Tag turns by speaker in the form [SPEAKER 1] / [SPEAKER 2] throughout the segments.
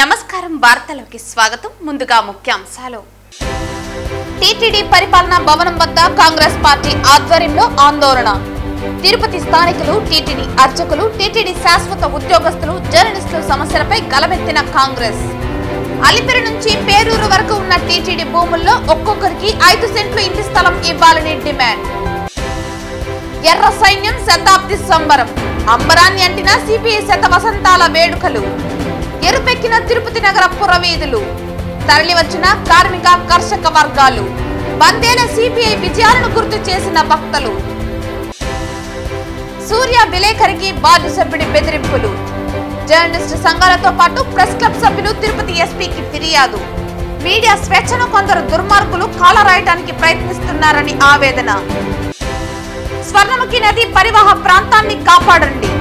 [SPEAKER 1] నమస్కారం వార్తలకు స్వాగతం ముందుగా ముఖ్యాంశాలు టీటీడీ పరిపాలనా భవనం వద్ద కాంగ్రెస్ పార్టీ ఆధ్వర్యంలో ఆందోళన తిరుపతి స్థానికులు టీటీడీ అర్చకులు టీటీడీ శాశ్వత ఉద్యోగస్తులు జర్నలిస్టుల సమస్యలపై గలమెత్తిన కాంగ్రెస్ అలిపిరి నుంచి పేరూరు వరకు ఉన్న టీటీడీ భూముల్లో ఒక్కొక్కరికి 5 సెంట్లు ఇంటి స్థలం ఇవ్వాలని డిమాండ్ ఎర్ర సైన్యం శతాబ్ది సంబరం అంబరాన్ని అంటిన సిపిఐ శత వసంతాల వేడుకలు ఎరుపెక్కిన తిరుపతి నగర పురవీధులు తరలివచ్చిన కార్మిక కర్షక వర్గాలు బందేల సిపిఐ విజయాలను గుర్తు చేసిన భక్తులు సూర్య విలేకరికి బార్డు సభ్యుడి బెదిరింపులు జర్నలిస్టు సంఘాలతో పాటు ప్రెస్ క్లబ్ సభ్యులు తిరుపతి ఎస్పీకి ఫిర్యాదు మీడియా స్వేచ్ఛను కొందరు దుర్మార్గులు కాలరాయడానికి ప్రయత్నిస్తున్నారని ఆవేదన స్వర్ణముఖి నది పరివాహ ప్రాంతాన్ని కాపాడండి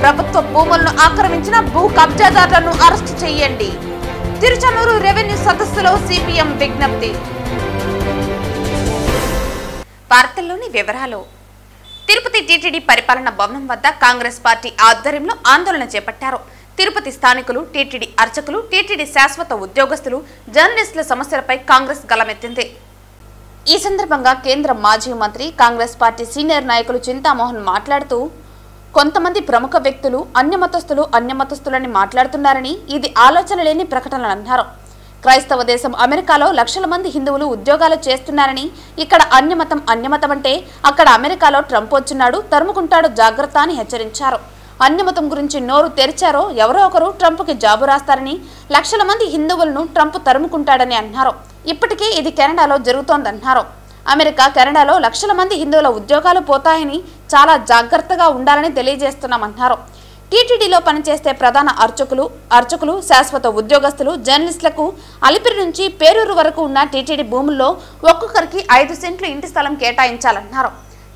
[SPEAKER 1] ప్రభుత్వ భూములను ఆక్రమించిన భూ కబ్జాదారులను అరెస్టు చేయండి తిరుచనూరు రెవెన్యూ సదస్సులో సిపిఎం విజ్ఞప్తి వార్తల్లోని వివరాలు తిరుపతి టీటీడీ పరిపాలన భవనం వద్ద కాంగ్రెస్ పార్టీ ఆధ్వర్యంలో ఆందోళన చేపట్టారు తిరుపతి స్థానికులు టీటీడీ అర్చకులు టీటీడీ శాశ్వత ఉద్యోగస్తులు జర్నలిస్టుల సమస్యలపై కాంగ్రెస్ గలమెత్తింది ఈ సందర్భంగా కేంద్ర మాజీ మంత్రి కాంగ్రెస్ పార్టీ సీనియర్ నాయకులు చింతామోహన్ మాట్లాడుతూ కొంతమంది ప్రముఖ వ్యక్తులు అన్యమతస్థులని మాట్లాడుతున్నారని ఇది ఆలోచన లేని ప్రకటనలు అన్నారు క్రైస్తవ దేశం అమెరికాలో లక్షల మంది హిందువులు ఉద్యోగాలు చేస్తున్నారని ఇక్కడ అన్యమతం అంటే అక్కడ అమెరికాలో ట్రంప్ వచ్చున్నాడు తరుముకుంటాడు జాగ్రత్త అని హెచ్చరించారు అన్యమతం గురించి నోరు తెరిచారో ఎవరో ఒకరు ట్రంప్కి జాబు రాస్తారని లక్షల మంది హిందువులను ట్రంప్ తరుముకుంటాడని అన్నారు ఇప్పటికే ఇది కెనడాలో జరుగుతోందన్నారు అమెరికా కెనడాలో లక్షల మంది హిందువుల ఉద్యోగాలు పోతాయని చాలా జాగ్రత్తగా ఉండాలని తెలియజేస్తున్నామన్నారు టీటీడీలో పనిచేసే ప్రధాన అర్చకులు శాశ్వత ఉద్యోగస్తులు జర్నలిస్టులకు అలిపిరి నుంచి పేరూరు వరకు ఉన్న టీటీడీ భూముల్లో ఒక్కొక్కరికి 5 సెంట్లు ఇంటి స్థలం కేటాయించాలన్నారు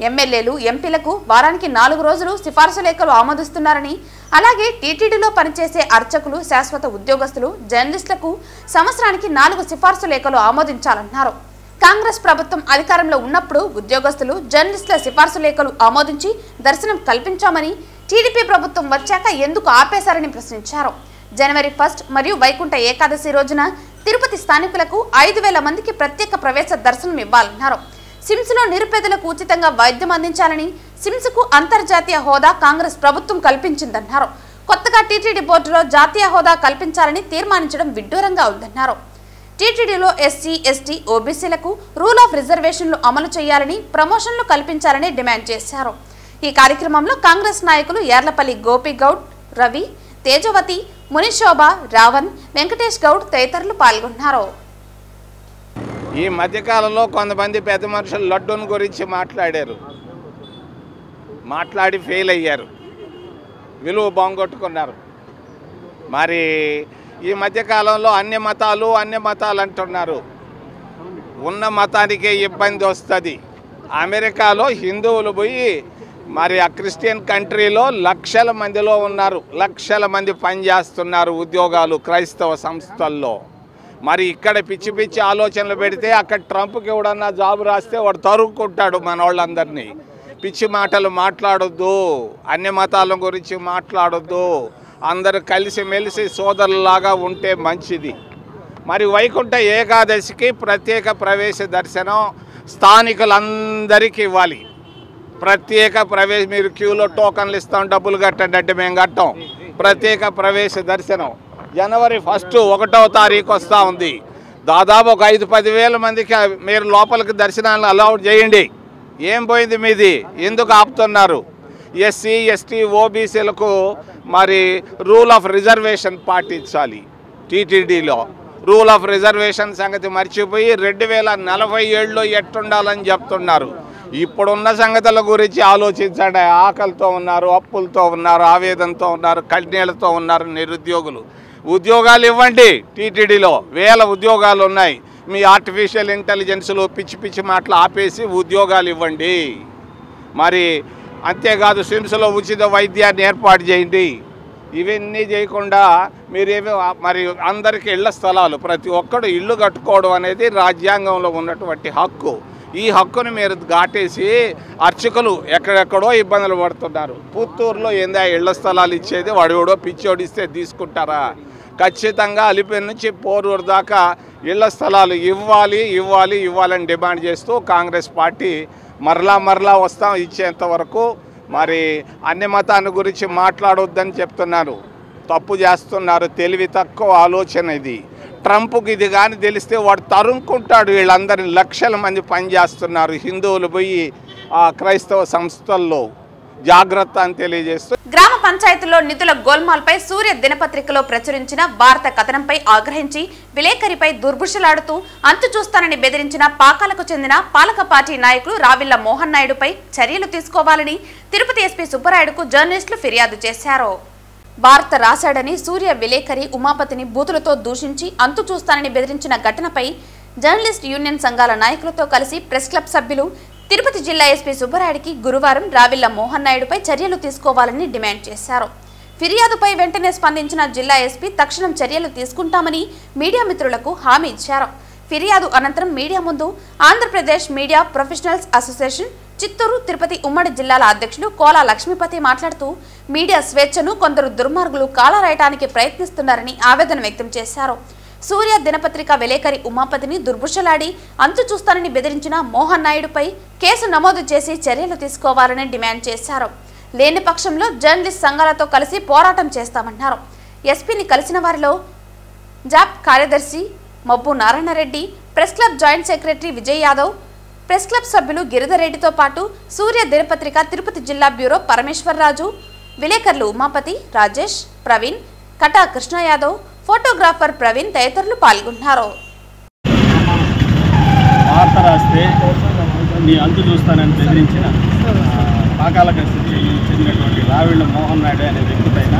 [SPEAKER 1] ఎమ్మెల్యేలు ఎంపీలకు వారానికి 4 రోజులు సిఫార్సు లేఖలు ఆమోదిస్తున్నారని అలాగే టీటీడీలో పనిచేసే అర్చకులు శాశ్వత ఉద్యోగస్తులు జర్నలిస్టులకు సంవత్సరానికి 4 సిఫార్సు లేఖలు ఆమోదించాలన్నారు కాంగ్రెస్ ప్రభుత్వం అధికారంలో ఉన్నప్పుడు ఉద్యోగస్తులు జర్నలిస్టుల సిఫార్సు లేఖలు ఆమోదించి దర్శనం కల్పించామని టీడీపీ ప్రభుత్వం వచ్చాక ఎందుకు ఆపేశారని ప్రశ్నించారు జనవరి 1 మరియు వైకుంఠ ఏకాదశి రోజున తిరుపతి స్థానికులకు 5,000 మందికి ప్రత్యేక ప్రవేశ దర్శనం ఇవ్వాలన్నారు సిమ్స్లో నిరుపేదలకు ఉచితంగా వైద్యం అందించాలని సిమ్స్కు అంతర్జాతీయ హోదా కాంగ్రెస్ ప్రభుత్వం కల్పించిందన్నారు కొత్తగా టీటీడీ బోర్డులో జాతీయ హోదా కల్పించాలని తీర్మానించడం విడ్డూరంగా ఉందన్నారు టీటీడీలో ఎస్సీ ఎస్టీ ఓబీసీలకు రూల్ ఆఫ్ రిజర్వేషన్లు అమలు చేయాలని ప్రమోషన్లు కల్పించాలని డిమాండ్ చేశారు ఈ కార్యక్రమంలో కాంగ్రెస్ నాయకులు యార్లపల్లి గోపిగౌడ్ రవి తేజవతి మునిశోభ రావణ్ వెంకటేష్ గౌడ్ తదితరులు పాల్గొన్నారు
[SPEAKER 2] ఈ మధ్యకాలంలో కొంతమంది పెద్ద మనుషులు లడ్డూని గురించి మాట్లాడి ఫెయిల్ అయ్యారు విలువ బాంగొట్టుకున్నారు మరి ఈ మధ్యకాలంలో అన్ని మతాలు అంటున్నారు ఉన్న మతానికే ఇబ్బంది వస్తుంది అమెరికాలో హిందువులు పోయి మరి ఆ క్రిస్టియన్ కంట్రీలో లక్షల మందిలో ఉన్నారు లక్షల మంది పనిచేస్తున్నారు ఉద్యోగాలు క్రైస్తవ సంస్థల్లో మరి ఇక్కడ పిచ్చి పిచ్చి ఆలోచనలు పెడితే అక్కడ ట్రంప్కి ఎవడన్నా జాబు రాస్తే వాడు తరుక్కుంటాడు మన వాళ్ళందరినీ పిచ్చి మాటలు మాట్లాడొద్దు అన్ని మతాల గురించి మాట్లాడొద్దు అందరూ కలిసిమెలిసి సోదరులాగా ఉంటే మంచిది మరి వైకుంఠ ఏకాదశికి ప్రత్యేక ప్రవేశ దర్శనం స్థానికులందరికీ ఇవ్వాలి ప్రత్యేక ప్రవేశ మీరు క్యూలో టోకన్లు ఇస్తాం డబ్బులు కట్టండి అంటే మేము కట్టాం ప్రత్యేక ప్రవేశ దర్శనం జనవరి 1వ తారీఖు వస్తూ ఉంది దాదాపు ఒక 5-10 వేల మందికి మీరు లోపలికి దర్శనాలను అలౌడ్ చేయండి ఏం పోయింది మీది ఎందుకు ఆపుతున్నారు ఎస్సీ ఎస్టీ ఓబీసీలకు మరి రూల్ ఆఫ్ రిజర్వేషన్ పాటించాలి టీటీడీలో రూల్ ఆఫ్ రిజర్వేషన్ సంగతి మర్చిపోయి 2047లో ఎట్టుండాలని చెప్తున్నారు ఇప్పుడున్న సంగతుల గురించి ఆలోచించండి ఆకలితో ఉన్నారు అప్పులతో ఉన్నారు ఆవేదనతో ఉన్నారు కన్నీళ్లతో ఉన్నారు నిరుద్యోగులు ఉద్యోగాలు ఇవ్వండి టీటీడీలో 1000 ఉద్యోగాలు ఉన్నాయి మీ ఆర్టిఫిషియల్ ఇంటెలిజెన్స్లో పిచ్చి మాటలు ఆపేసి ఉద్యోగాలు ఇవ్వండి మరి అంతేకాదు సిమ్స్లో ఉచిత వైద్యాన్ని ఏర్పాటు చేయండి ఇవన్నీ చేయకుండా మీరేమో మరి అందరికీ ఇళ్ల స్థలాలు ప్రతి ఒక్కడు ఇల్లు కట్టుకోవడం అనేది రాజ్యాంగంలో ఉన్నటువంటి హక్కు ఈ హక్కుని మీరు గాటేసి అర్చకులు ఎక్కడెక్కడో ఇబ్బందులు పడుతున్నారు పుత్తూరులో ఏందా ఇళ్ల స్థలాలు ఇచ్చేది వాడు ఎవడో పిచ్చోడిస్తే తీసుకుంటారా ఖచ్చితంగా అలిపేరు నుంచి పోరూరు దాకా ఇళ్ల స్థలాలు ఇవ్వాలని డిమాండ్ చేస్తూ కాంగ్రెస్ పార్టీ మరలా వస్తాం ఇచ్చేంత వరకు మరి అన్ని మతాన్ని గురించి మాట్లాడొద్దని చెప్తున్నారు. తప్పు చేస్తున్నారు. తెలివి తక్కువ ఆలోచన ఇది. ట్రంప్కి ఇది కానీ తెలిస్తే వాడు తరుముకుంటాడు. వీళ్ళందరినీ లక్షల మంది పనిచేస్తున్నారు. హిందువులు పోయి ఆ క్రైస్తవ సంస్థల్లో జాగ్రత్త అని తెలియజేస్తూ
[SPEAKER 1] గ్రామ పంచాయతీలో నిధుల గోల్మాల్పై సూర్య దినపత్రికలో ప్రచురించిన వార్త కథనంపై ఆగ్రహించి విలేకరిపై దుర్భుషలాడుతూ అంతు చూస్తానని బెదిరించిన పాకాలకు చెందిన పాలక పార్టీ నాయకులు రావిళ్ల మోహన్ నాయుడుపై చర్యలు తీసుకోవాలని తిరుపతి ఎస్పీ సుబ్బరాయుడుకు జర్నలిస్టులు ఫిర్యాదు చేశారు. వార్త రాశాడని సూర్య విలేకరి ఉమాపతిని బూతులతో దూషించి అంతు చూస్తానని బెదిరించిన ఘటనపై జర్నలిస్ట్ యూనియన్ సంఘాల నాయకులతో కలిసి ప్రెస్ క్లబ్ సభ్యులు తిరుపతి జిల్లా ఎస్పీ సుబ్బరాయుడికి గురువారం రావిళ్ల మోహన్ నాయుడుపై చర్యలు తీసుకోవాలని డిమాండ్ చేశారు. ఫిర్యాదుపై వెంటనే స్పందించిన జిల్లా ఎస్పీ తక్షణం చర్యలు తీసుకుంటామని మీడియా మిత్రులకు హామీ ఇచ్చారు. ఫిర్యాదు అనంతరం మీడియా ముందు Andhra Pradesh media professionals association Chittoor Tirupati ఉమ్మడి జిల్లాల అధ్యక్షులు కోలా లక్ష్మీపతి మాట్లాడుతూ మీడియా స్వేచ్ఛను కొందరు దుర్మార్గులు కాలరాయటానికి ప్రయత్నిస్తున్నారని ఆవేదన వ్యక్తం చేశారు. సూర్య దినపత్రిక విలేకరి ఉమాపతిని దుర్భుషలాడి అంతు చూస్తానని బెదిరించిన మోహన్ నాయుడుపై కేసు నమోదు చేసి చర్యలు తీసుకోవాలని డిమాండ్ చేశారు. లేని పక్షంలో జర్నలిస్ట్ సంఘాలతో కలిసి పోరాటం చేస్తామన్నారు. ఎస్పీని కలిసిన వారిలో జాప్ కార్యదర్శి Mabbu Narayanareddy, press club joint secretary Vijay Yadav, press club సభ్యులు గిరిధరెడ్డితో పాటు సూర్య దినపత్రిక తిరుపతి జిల్లా బ్యూరో పరమేశ్వరరాజు, విలేకరులు ఉమాపతి, రాజేష్, ప్రవీణ్, కటా కృష్ణ యాదవ్, ఫోటోగ్రాఫర్ ప్రవీణ్ తదితరులు పాల్గొన్నారు.
[SPEAKER 3] వార్త రాస్తే నీ అంతు చూస్తానని బెదిరించిన పాకాలకు చెందినటువంటి రావిళ్ల మోహన్ నాయుడు అనే వ్యక్తిపైన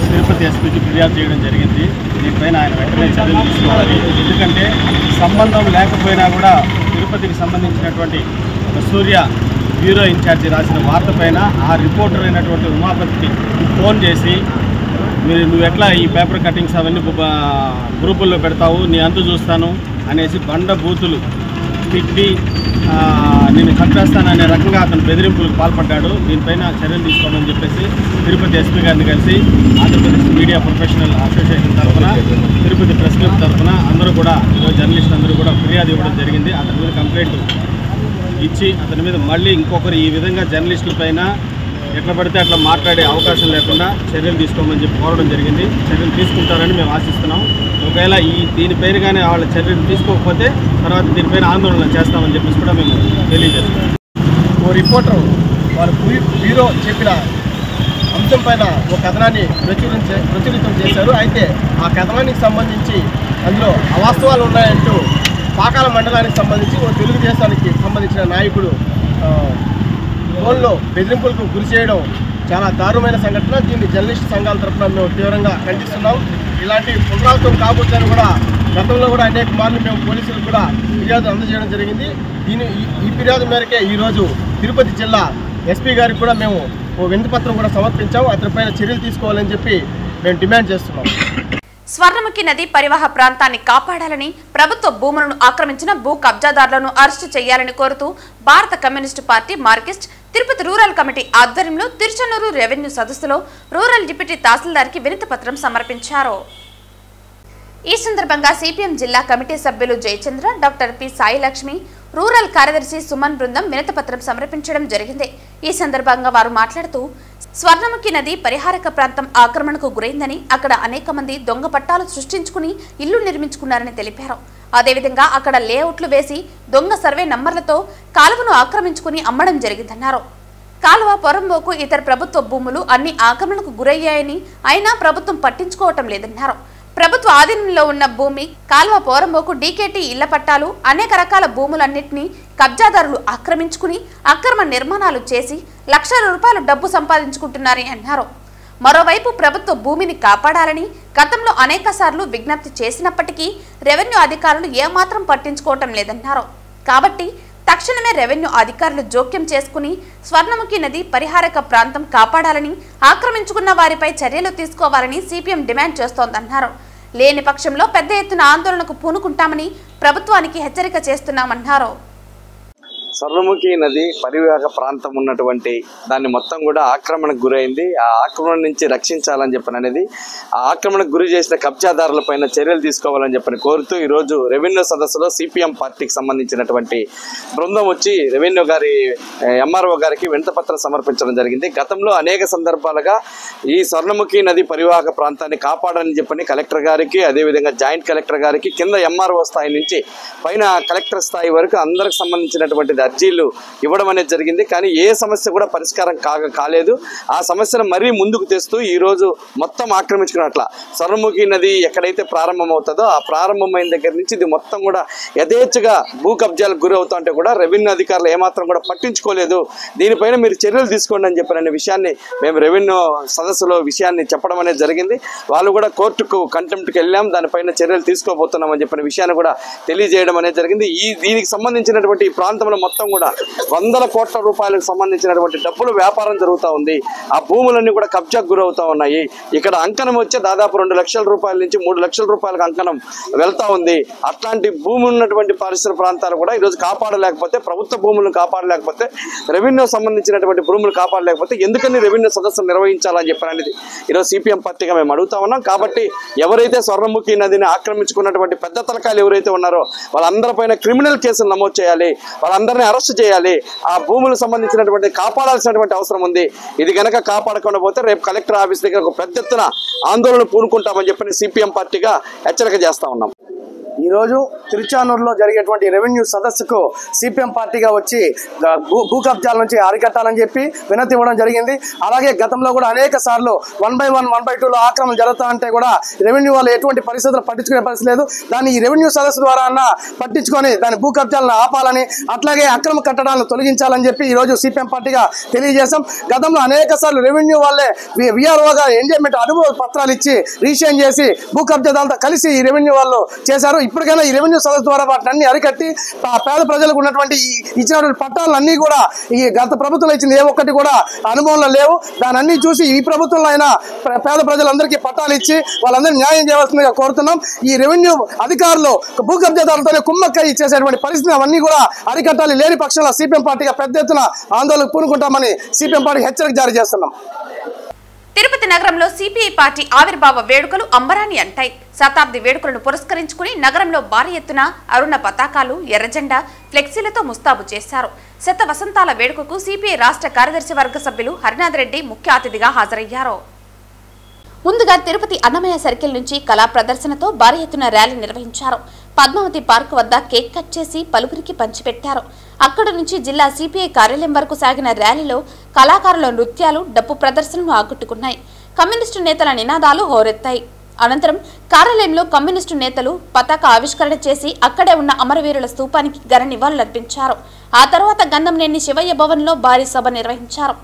[SPEAKER 3] తిరుపతి ఎస్పీకి ఫిర్యాదు చేయడం జరిగింది. దీనిపైన ఆయన వెంటనే చర్యలు తీసుకోవాలి. ఎందుకంటే సంబంధం లేకపోయినా కూడా తిరుపతికి సంబంధించినటువంటి సూర్య బ్యూరో ఇన్ఛార్జి రాసిన వార్త పైన ఆ రిపోర్టర్ అయినటువంటి ఉమాపతికి ఫోన్ చేసి నువ్వు ఎట్లా ఈ పేపర్ కటింగ్స్ అవన్నీ గ్రూపుల్లో పెడతావు, నీ అంతు చూస్తాను అనేసి బండ బూతులు తిట్టి నేను చంపేస్తాననే రకంగా అతను బెదిరింపులకు పాల్పడ్డాడు. దీనిపైన చర్యలు తీసుకోమని చెప్పేసి తిరుపతి ఎస్పీ గారిని కలిసి ఆంధ్రప్రదేశ్ మీడియా ప్రొఫెషనల్ అసోసియేషన్ తరఫున తిరుపతి ప్రెస్ క్లబ్ తరఫున అందరూ కూడా జర్నలిస్టులు అందరూ కూడా ఫిర్యాదు ఇవ్వడం జరిగింది. అతని మీద కంప్లైంట్ ఇచ్చి అతని మీద మళ్ళీ ఇంకొకరు ఈ విధంగా జర్నలిస్టులపైన ఎట్లా పడితే అట్లా మాట్లాడే అవకాశం లేకుండా చర్యలు తీసుకోమని చెప్పి కోరడం జరిగింది. చర్యలు తీసుకుంటారని మేము ఆశిస్తున్నాం. ఒకవేళ దీనిపైన కానీ వాళ్ళ చర్యలు తీసుకోకపోతే తర్వాత దీనిపైన ఆందోళన చేస్తామని చెప్పేసి కూడా మేము తెలియజేస్తున్నాం.
[SPEAKER 4] ఓ రిపోర్టర్ వాళ్ళ బ్యూరో చెప్పిన అంశం పైన ఒక కథనాన్ని ప్రచురితం చేశారు. అయితే ఆ కథనానికి సంబంధించి అందులో అవాస్తవాలు ఉన్నాయంటూ పాకాల మండలానికి సంబంధించి ఓ తెలుగుదేశానికి సంబంధించిన నాయకుడు ఫోన్లో బెదిరింపులకు గురి చేయడం చాలా దారుణమైన సంఘటన. దీన్ని జర్నలిస్ట్ సంఘాల తరఫున మేము తీవ్రంగా ఖండిస్తున్నాం. ఇలాంటి పునరావృతం కాబోతుందని కూడా గతంలో కూడా అనేక మార్లు మేము పోలీసులకు కూడా ఫిర్యాదు అందజేయడం జరిగింది. ఈ ఫిర్యాదు మేరకే ఈరోజు తిరుపతి జిల్లా ఎస్పీ గారికి కూడా మేము ఓ వినతిపత్రం కూడా సమర్పించాము. అతనిపైన చర్యలు తీసుకోవాలని చెప్పి మేము డిమాండ్ చేస్తున్నాం.
[SPEAKER 1] స్వర్ణముఖి నది పరివాహ ప్రాంతాన్ని కాపాడాలని, ప్రభుత్వ భూములను ఆక్రమించిన భూ కబ్జాదారులను అరెస్టు చేయాలని కోరుతూ భారత communist party Marxist Tirupati rural committee ఆధ్వర్యంలో తిరుచనూరు రెవెన్యూ సదస్సులో రూరల్ డిప్యూటీ తహసీల్దార్కి వినతి పత్రం సమర్పించారు. ఈ సందర్భంగా సిపిఎం జిల్లా కమిటీ సభ్యులు Jayachandra, doctor P Sai Lakshmi, rural కార్యదర్శి సుమన్ బృందం వినతిపత్రం సమర్పించడం జరిగింది. ఈ సందర్భంగా వారు మాట్లాడుతూ స్వర్ణముఖి నది పరిహారక ప్రాంతం ఆక్రమణకు గురైందని, అక్కడ అనేక మంది దొంగ పట్టాలు సృష్టించుకుని ఇల్లు నిర్మించుకున్నారని తెలిపారు. అదేవిధంగా అక్కడ లేఅవుట్లు వేసి దొంగ సర్వే నంబర్లతో కాలువను ఆక్రమించుకుని అమ్మడం జరిగిందన్నారు. కాలువ, పొరంబోకు, ఇతర ప్రభుత్వ భూములు అన్ని ఆక్రమణకు గురయ్యాయని, అయినా ప్రభుత్వం పట్టించుకోవటం లేదన్నారు. ప్రభుత్వ ఆధీనంలో ఉన్న భూమి, కాల్వ, పోరంబోకు, డీకేటీ ఇళ్ల పట్టాలు, అనేక రకాల భూములన్నింటినీ కబ్జాదారులు ఆక్రమించుకుని అక్రమ నిర్మాణాలు చేసి లక్షల రూపాయలు డబ్బు సంపాదించుకుంటున్నారని అన్నారు. మరోవైపు ప్రభుత్వ భూమిని కాపాడాలని గతంలో అనేక సార్లు విజ్ఞప్తి చేసినప్పటికీ రెవెన్యూ అధికారులు ఏమాత్రం పట్టించుకోవటం లేదన్నారు. కాబట్టి తక్షణమే రెవెన్యూ అధికారులు జోక్యం చేసుకుని స్వర్ణముఖి నది పరిహారక ప్రాంతం కాపాడాలని, ఆక్రమించుకున్న వారిపై చర్యలు తీసుకోవాలని సిపిఎం డిమాండ్ చేస్తోందన్నారు. లేని పక్షంలో పెద్ద ఎత్తున ఆందోళనకు పూనుకుంటామని ప్రభుత్వానికి హెచ్చరిక చేస్తున్నామన్నారు.
[SPEAKER 5] స్వర్ణముఖి నది పరివాహక ప్రాంతం ఉన్నటువంటి దాన్ని మొత్తం కూడా ఆక్రమణకు గురైంది. ఆ ఆక్రమణ నుంచి రక్షించాలని చెప్పని అనేది, ఆ ఆక్రమణకు గురి చేసిన కబ్జాదారులపైన చర్యలు తీసుకోవాలని చెప్పని కోరుతూ ఈరోజు రెవెన్యూ సదస్సులో సిపిఎం పార్టీకి సంబంధించినటువంటి బృందం వచ్చి రెవెన్యూ గారి ఎంఆర్ఓ గారికి వినతిపత్రం సమర్పించడం జరిగింది. గతంలో అనేక సందర్భాలుగా ఈ స్వర్ణముఖి నది పరివాహక ప్రాంతాన్ని కాపాడని చెప్పని కలెక్టర్ గారికి, అదేవిధంగా జాయింట్ కలెక్టర్ గారికి, కింద ఎంఆర్ఓ స్థాయి నుంచి పైన కలెక్టర్ స్థాయి వరకు అందరికి సంబంధించినటువంటి అర్జీలు ఇవ్వడం అనేది జరిగింది. కానీ ఏ సమస్య కూడా పరిష్కారం కాలేదు. ఆ సమస్యను మరీ ముందుకు తెస్తూ ఈరోజు మొత్తం ఆక్రమించుకున్నట్ల స్వర్ణముఖి నది ఎక్కడైతే ప్రారంభమవుతుందో ఆ ప్రారంభమైన దగ్గర నుంచి ఇది మొత్తం కూడా యథేచ్ఛగా భూ కబ్జాలకు గురి అవుతా ఉంటే కూడా రెవెన్యూ అధికారులు ఏమాత్రం కూడా పట్టించుకోలేదు. దీనిపైన మీరు చర్యలు తీసుకోండి అని చెప్పిన విషయాన్ని మేము రెవెన్యూ సదస్సులో విషయాన్ని చెప్పడం అనేది జరిగింది. వాళ్ళు కూడా కోర్టుకు కంటెంప్ట్కి వెళ్ళాం, దానిపైన చర్యలు తీసుకోబోతున్నాం అని చెప్పిన విషయాన్ని కూడా తెలియజేయడం అనేది జరిగింది. దీనికి సంబంధించినటువంటి ఈ ప్రాంతంలో మొత్తం కూడా వందల కోట్ల రూపాయలకు సంబంధించినటువంటి డబ్బులు వ్యాపారం జరుగుతూ ఉంది. ఆ భూములన్నీ కూడా కబ్జాకు గురవుతా ఉన్నాయి. ఇక్కడ అంకణం వచ్చే దాదాపు 2 లక్షల రూపాయల నుంచి 3 లక్షల రూపాయలకు అంకణం వెళ్తా ఉంది. అట్లాంటి భూమి ఉన్నటువంటి పరిసర ప్రాంతాలు కూడా ఈరోజు కాపాడలేకపోతే, ప్రభుత్వ భూములను కాపాడలేకపోతే, రెవెన్యూ సంబంధించినటువంటి భూములు కాపాడలేకపోతే ఎందుకని రెవెన్యూ సదస్సులు నిర్వహించాలని చెప్పినది ఈరోజు సిపిఎం పార్టీగా మేము అడుగుతా ఉన్నాం. కాబట్టి ఎవరైతే స్వర్ణముఖి నదిని ఆక్రమించుకున్నటువంటి పెద్ద తలకాయలు ఎవరైతే ఉన్నారో వాళ్ళందరిపైన క్రిమినల్ కేసులు నమోదు చేయాలి, వాళ్ళందరినీ అరెస్ట్ చేయాలి. ఆ భూములకు సంబంధించినటువంటి కాపాడాల్సినటువంటి అవసరం ఉంది. ఇది కనుక కాపాడకుండా పోతే రేపు కలెక్టర్ ఆఫీస్ దగ్గర ఒక పెద్ద ఎత్తున ఆందోళన పూనుకుంటామని చెప్పి సిపిఎం పార్టీగా హెచ్చరిక చేస్తా ఉన్నాం.
[SPEAKER 6] ఈరోజు తిరుచానూరులో జరిగేటువంటి రెవెన్యూ సదస్సుకు సిపిఎం పార్టీగా వచ్చి భూ కబ్జాల నుంచి అరికట్టాలని చెప్పి వినతి ఇవ్వడం జరిగింది. అలాగే గతంలో కూడా అనేక సార్లు 1/1, 1/2లో ఆక్రమణ జరుగుతా అంటే కూడా రెవెన్యూ వాళ్ళు ఎటువంటి పరిస్థితులు పట్టించుకునే పరిస్థితి లేదు. దాన్ని ఈ రెవెన్యూ సదస్సు ద్వారా పట్టించుకొని దాని భూ కబ్జాలను ఆపాలని, అట్లాగే అక్రమ కట్టడాలను తొలగించాలని చెప్పి ఈరోజు సిపిఎం పార్టీగా తెలియజేశాం. గతంలో అనేక సార్లు రెవెన్యూ వాళ్ళే విఆర్ఓగా ఎంజాయ్మెంట్ అనుభవ పత్రాలు ఇచ్చి రిజిస్ట్రేషన్ చేసి భూ కబ్జాదారులతో కలిసి ఈ రెవెన్యూ వాళ్ళు చేశారు. ఇప్పటికైనా ఈ రెవెన్యూ సదస్సు ద్వారా వాటిని అన్ని అరికట్టి పేద ప్రజలకు ఉన్నటువంటి ఇచ్చినటువంటి పట్టాలన్నీ కూడా ఈ గత ప్రభుత్వం ఇచ్చింది ఏ ఒక్కటి కూడా అనుభవంలో లేవు. దాని అన్ని చూసి ఈ ప్రభుత్వంలో అయినా పేద ప్రజలందరికీ పట్టాలు ఇచ్చి వాళ్ళందరినీ న్యాయం చేయవలసిందిగా కోరుతున్నాం. ఈ రెవెన్యూ అధికారులు భూ కబ్జాదారులతోనే కుమ్మక్కై చేసేటువంటి పరిస్థితి అవన్నీ కూడా అరికట్టాలి. లేని పక్షంలో సిపిఎం పార్టీగా పెద్ద ఎత్తున ఆందోళనకు పూనుకుంటామని సిపిఎం పార్టీ హెచ్చరిక జారీ చేస్తున్నాం.
[SPEAKER 1] తిరుపతి నగరంలో సిపిఐ పార్టీ ఆవిర్భావ వేడుకలు అంబరాన్ని అంటాయి. శతాబ్ది వేడుకలను పురస్కరించుకుని నగరంలో భారీ ఎత్తున అరుణ పతాకాలు, ఎర్రజెండా, ఫ్లెక్సీలతో ముస్తాబు చేశారు. శత వసంతాల వేడుకకు సిపిఐ రాష్ట్ర కార్యదర్శి వర్గ సభ్యులు హరినాథ్ రెడ్డి ముఖ్య అతిథిగా హాజరయ్యారు. ముందుగా తిరుపతి అన్నమయ్య సర్కిల్ నుంచి కళా ప్రదర్శనతో భారీ ఎత్తున ర్యాలీ నిర్వహించారు. పద్మావతి పార్క్ వద్ద కేక్ కట్ చేసి పలువురికి పంచిపెట్టారు. అక్కడి నుంచి జిల్లా సిపిఐ కార్యాలయం వరకు సాగిన ర్యాలీలో కళాకారుల నృత్యాలు, డప్పు ప్రదర్శనలు ఆకట్టుకున్నాయి. కమ్యూనిస్టు నేతల నినాదాలు హోరెత్తాయి. అనంతరం కార్యాలయంలో కమ్యూనిస్టు నేతలు పతాక ఆవిష్కరణ చేసి అక్కడే ఉన్న అమరవీరుల స్తూపానికి ఘన నివాళులర్పించారు. ఆ తర్వాత గంధంనేని శివయ్య భవన్లో భారీ సభ నిర్వహించారు.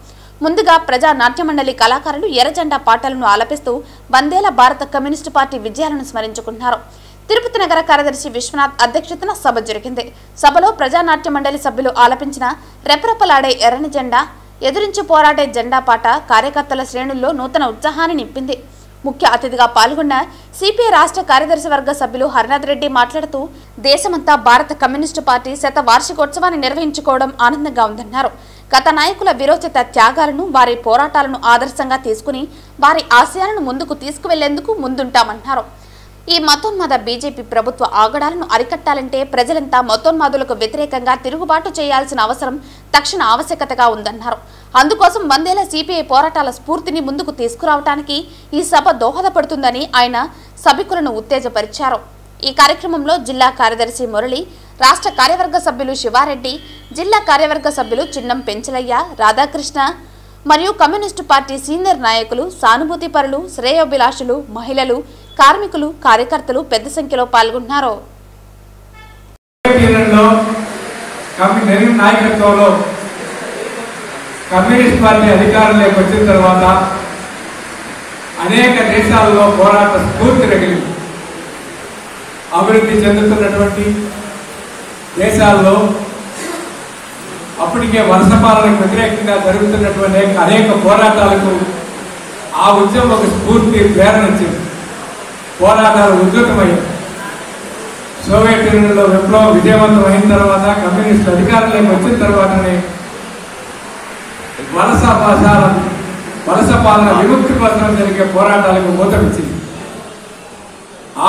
[SPEAKER 1] ముందుగా ప్రజా నాట్య మండలి కళాకారులు ఎర్రజెండా పాటలను ఆలపిస్తూ వందేళ్ల భారత కమ్యూనిస్టు పార్టీ విజయాలను స్మరించుకున్నారు. తిరుపతి నగర కార్యదర్శి విశ్వనాథ్ అధ్యక్షతన సభ జరిగింది. సభలో ప్రజానాట్య మండలి సభ్యులు ఆలపించిన రెపరెపలాడే ఎర్రని జెండా, ఎదురించి పోరాడే జెండా పాట కార్యకర్తల శ్రేణుల్లో నూతన ఉత్సాహాన్ని నింపింది. ముఖ్య అతిథిగా పాల్గొన్న సిపిఐ రాష్ట్ర కార్యదర్శి వర్గ సభ్యులు హరినాథ్ రెడ్డి మాట్లాడుతూ దేశమంతా భారత కమ్యూనిస్టు పార్టీ శత వార్షికోత్సవాన్ని నిర్వహించుకోవడం ఆనందంగా ఉందన్నారు. గత నాయకుల విరోచిత త్యాగాలను, వారి పోరాటాలను ఆదర్శంగా తీసుకుని వారి ఆశయాలను ముందుకు తీసుకువెళ్లేందుకు ముందుంటామన్నారు. ఈ మతోన్మాద బీజేపీ ప్రభుత్వ ఆగడాలను అరికట్టాలంటే ప్రజలంతా మతోన్మాదులకు వ్యతిరేకంగా తిరుగుబాటు చేయాల్సిన అవసరం తక్షణ ఆవశ్యకతగా ఉందన్నారు. అందుకోసం వందేళ్ల సిపిఐ పోరాటాల స్ఫూర్తిని ముందుకు తీసుకురావడానికి ఈ సభ దోహదపడుతుందని ఆయన సభికులను ఉత్తేజపరిచారు. ఈ కార్యక్రమంలో జిల్లా కార్యదర్శి మురళి, రాష్ట్ర కార్యవర్గ సభ్యులు శివారెడ్డి, జిల్లా కార్యవర్గ సభ్యులు చిన్నం పెంచలయ్య, రాధాకృష్ణ మరియు కమ్యూనిస్టు పార్టీ సీనియర్ నాయకులు, సానుభూతి పరులు, శ్రేయోభిలాషులు, మహిళలు, కార్మికులు, కార్యకర్తలు పెద్ద సంఖ్యలో పాల్గొన్నారు.
[SPEAKER 7] కమ్యూనిస్ట్ పార్టీ అధికారంలోకి వచ్చిన తర్వాత అనేక దేశాల్లో పోరాట స్ఫూర్తి రగిలింది. అభివృద్ధి చెందుతున్నటువంటి దేశాల్లో అప్పటికే వలస పాలనకు వ్యతిరేకంగా జరుగుతున్నటువంటి అనేక పోరాటాలకు ఆ ఉద్యమం ఒక స్ఫూర్తి ప్రేరణ ఇచ్చింది. పోరాటాలు ఉధృతమయ్యాయి. సోవియట్ యూనియన్లో విప్లవం విజయవంతం అయిన తర్వాత కమ్యూనిస్టులు అధికారంలోకి వచ్చిన తర్వాతనే వలస పాలన విముక్తి కోసం జరిగే పోరాటాలకు ఊతమిచ్చింది.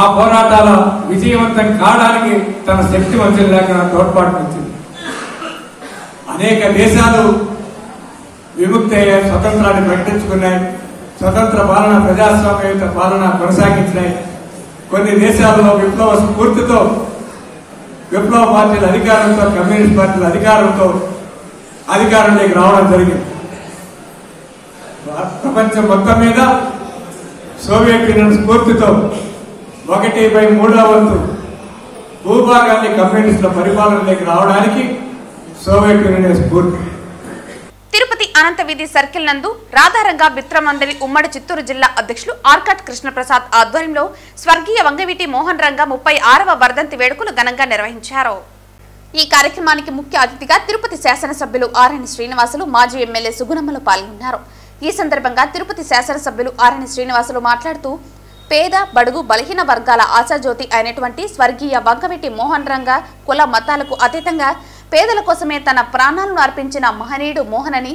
[SPEAKER 7] ఆ పోరాటాల విజయవంతం కావడానికి తన శక్తి వంచన లేకుండా తోడ్పాటునిచ్చింది. అనేక దేశాలు విముక్తి అయ్యాయి, స్వతంత్రాన్ని ప్రకటించుకున్నాయి, స్వతంత్ర పాలన ప్రజాస్వామ్యయుత పాలన కొనసాగించినాయి. కొన్ని దేశాల్లో విప్లవ స్ఫూర్తితో విప్లవ పార్టీల అధికారంతో కమ్యూనిస్ట్ పార్టీల అధికారంలోకి రావడం జరిగింది. ప్రపంచం మొత్తం మీద సోవియట్ యూనియన్ స్ఫూర్తితో 1/3 భూభాగాన్ని కమ్యూనిస్టుల పరిపాలనలోకి రావడానికి సోవియట్ యూనియన్ స్ఫూర్తి.
[SPEAKER 1] తిరుపతి అనంత వీధి సర్కిల్ నందు రాధారంగ మిత్రమండలి ఉమ్మడి చిత్తూరు జిల్లా అధ్యక్షులు ఆర్కాట్ కృష్ణప్రసాద్ ఆధ్వర్యంలో స్వర్గీయ వంగవీటి మోహన్ రంగ 36వ వర్ధంతి వేడుకలు ఘనంగా నిర్వహించారు. ఈ కార్యక్రమానికి ముఖ్య అతిథిగా తిరుపతి శాసనసభ్యులు ఆర్ఎన్ శ్రీనివాసులు, మాజీ ఎమ్మెల్యే సుగుణమ్మలు పాల్గొన్నారు. ఈ సందర్భంగా తిరుపతి శాసనసభ్యులు ఆర్ఎన్ శ్రీనివాసులు మాట్లాడుతూ పేద బడుగు బలహీన వర్గాల ఆశాజ్యోతి అయినటువంటి స్వర్గీయ వంగవీటి మోహన్ రంగ కుల మతాలకు అతీతంగా పేదల కోసమే తన ప్రాణాలను అర్పించిన మహనీయుడు మోహన్ అని,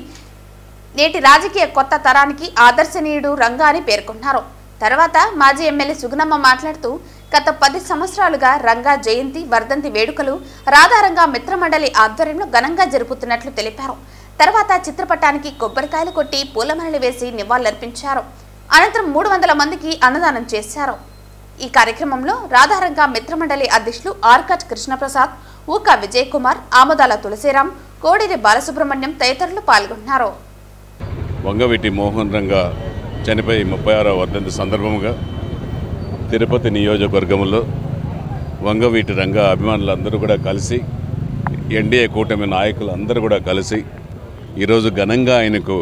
[SPEAKER 1] నేటి రాజకీయ కొత్త తరానికి ఆదర్శనీయుడు రంగా అని పేర్కొన్నారు. తర్వాత మాజీ ఎమ్మెల్యే సుగుణమ్మ మాట్లాడుతూ గత 10 సంవత్సరాలుగా రంగా జయంతి వర్ధంతి వేడుకలు రాధారంగ మిత్రమండలి ఆధ్వర్యంలో ఘనంగా జరుపుతున్నట్లు తెలిపారు. తర్వాత చిత్రపటానికి కొబ్బరికాయలు కొట్టి పూలమాలలు వేసి నివాళులర్పించారు. అనంతరం 300 మందికి అన్నదానం చేశారు. ఈ కార్యక్రమంలో రాధారంగ మిత్రమండలి అధ్యక్షులు ఆర్కాట్ కృష్ణప్రసాద్, ఊకా విజయ్ కుమార్, ఆమదాల తులసిరాం, కోడిరి బాలసుబ్రహ్మణ్యం తదితరులు పాల్గొన్నారు.
[SPEAKER 8] వంగవీటి మోహన్ రంగ చనిపోయి 36వ వర్ధంతి సందర్భంగా తిరుపతి నియోజకవర్గంలో వంగవీటి రంగ అభిమానులందరూ కూడా కలిసి, ఎన్డీఏ కూటమి నాయకులు అందరూ కూడా కలిసి ఈరోజు ఘనంగా ఆయనకు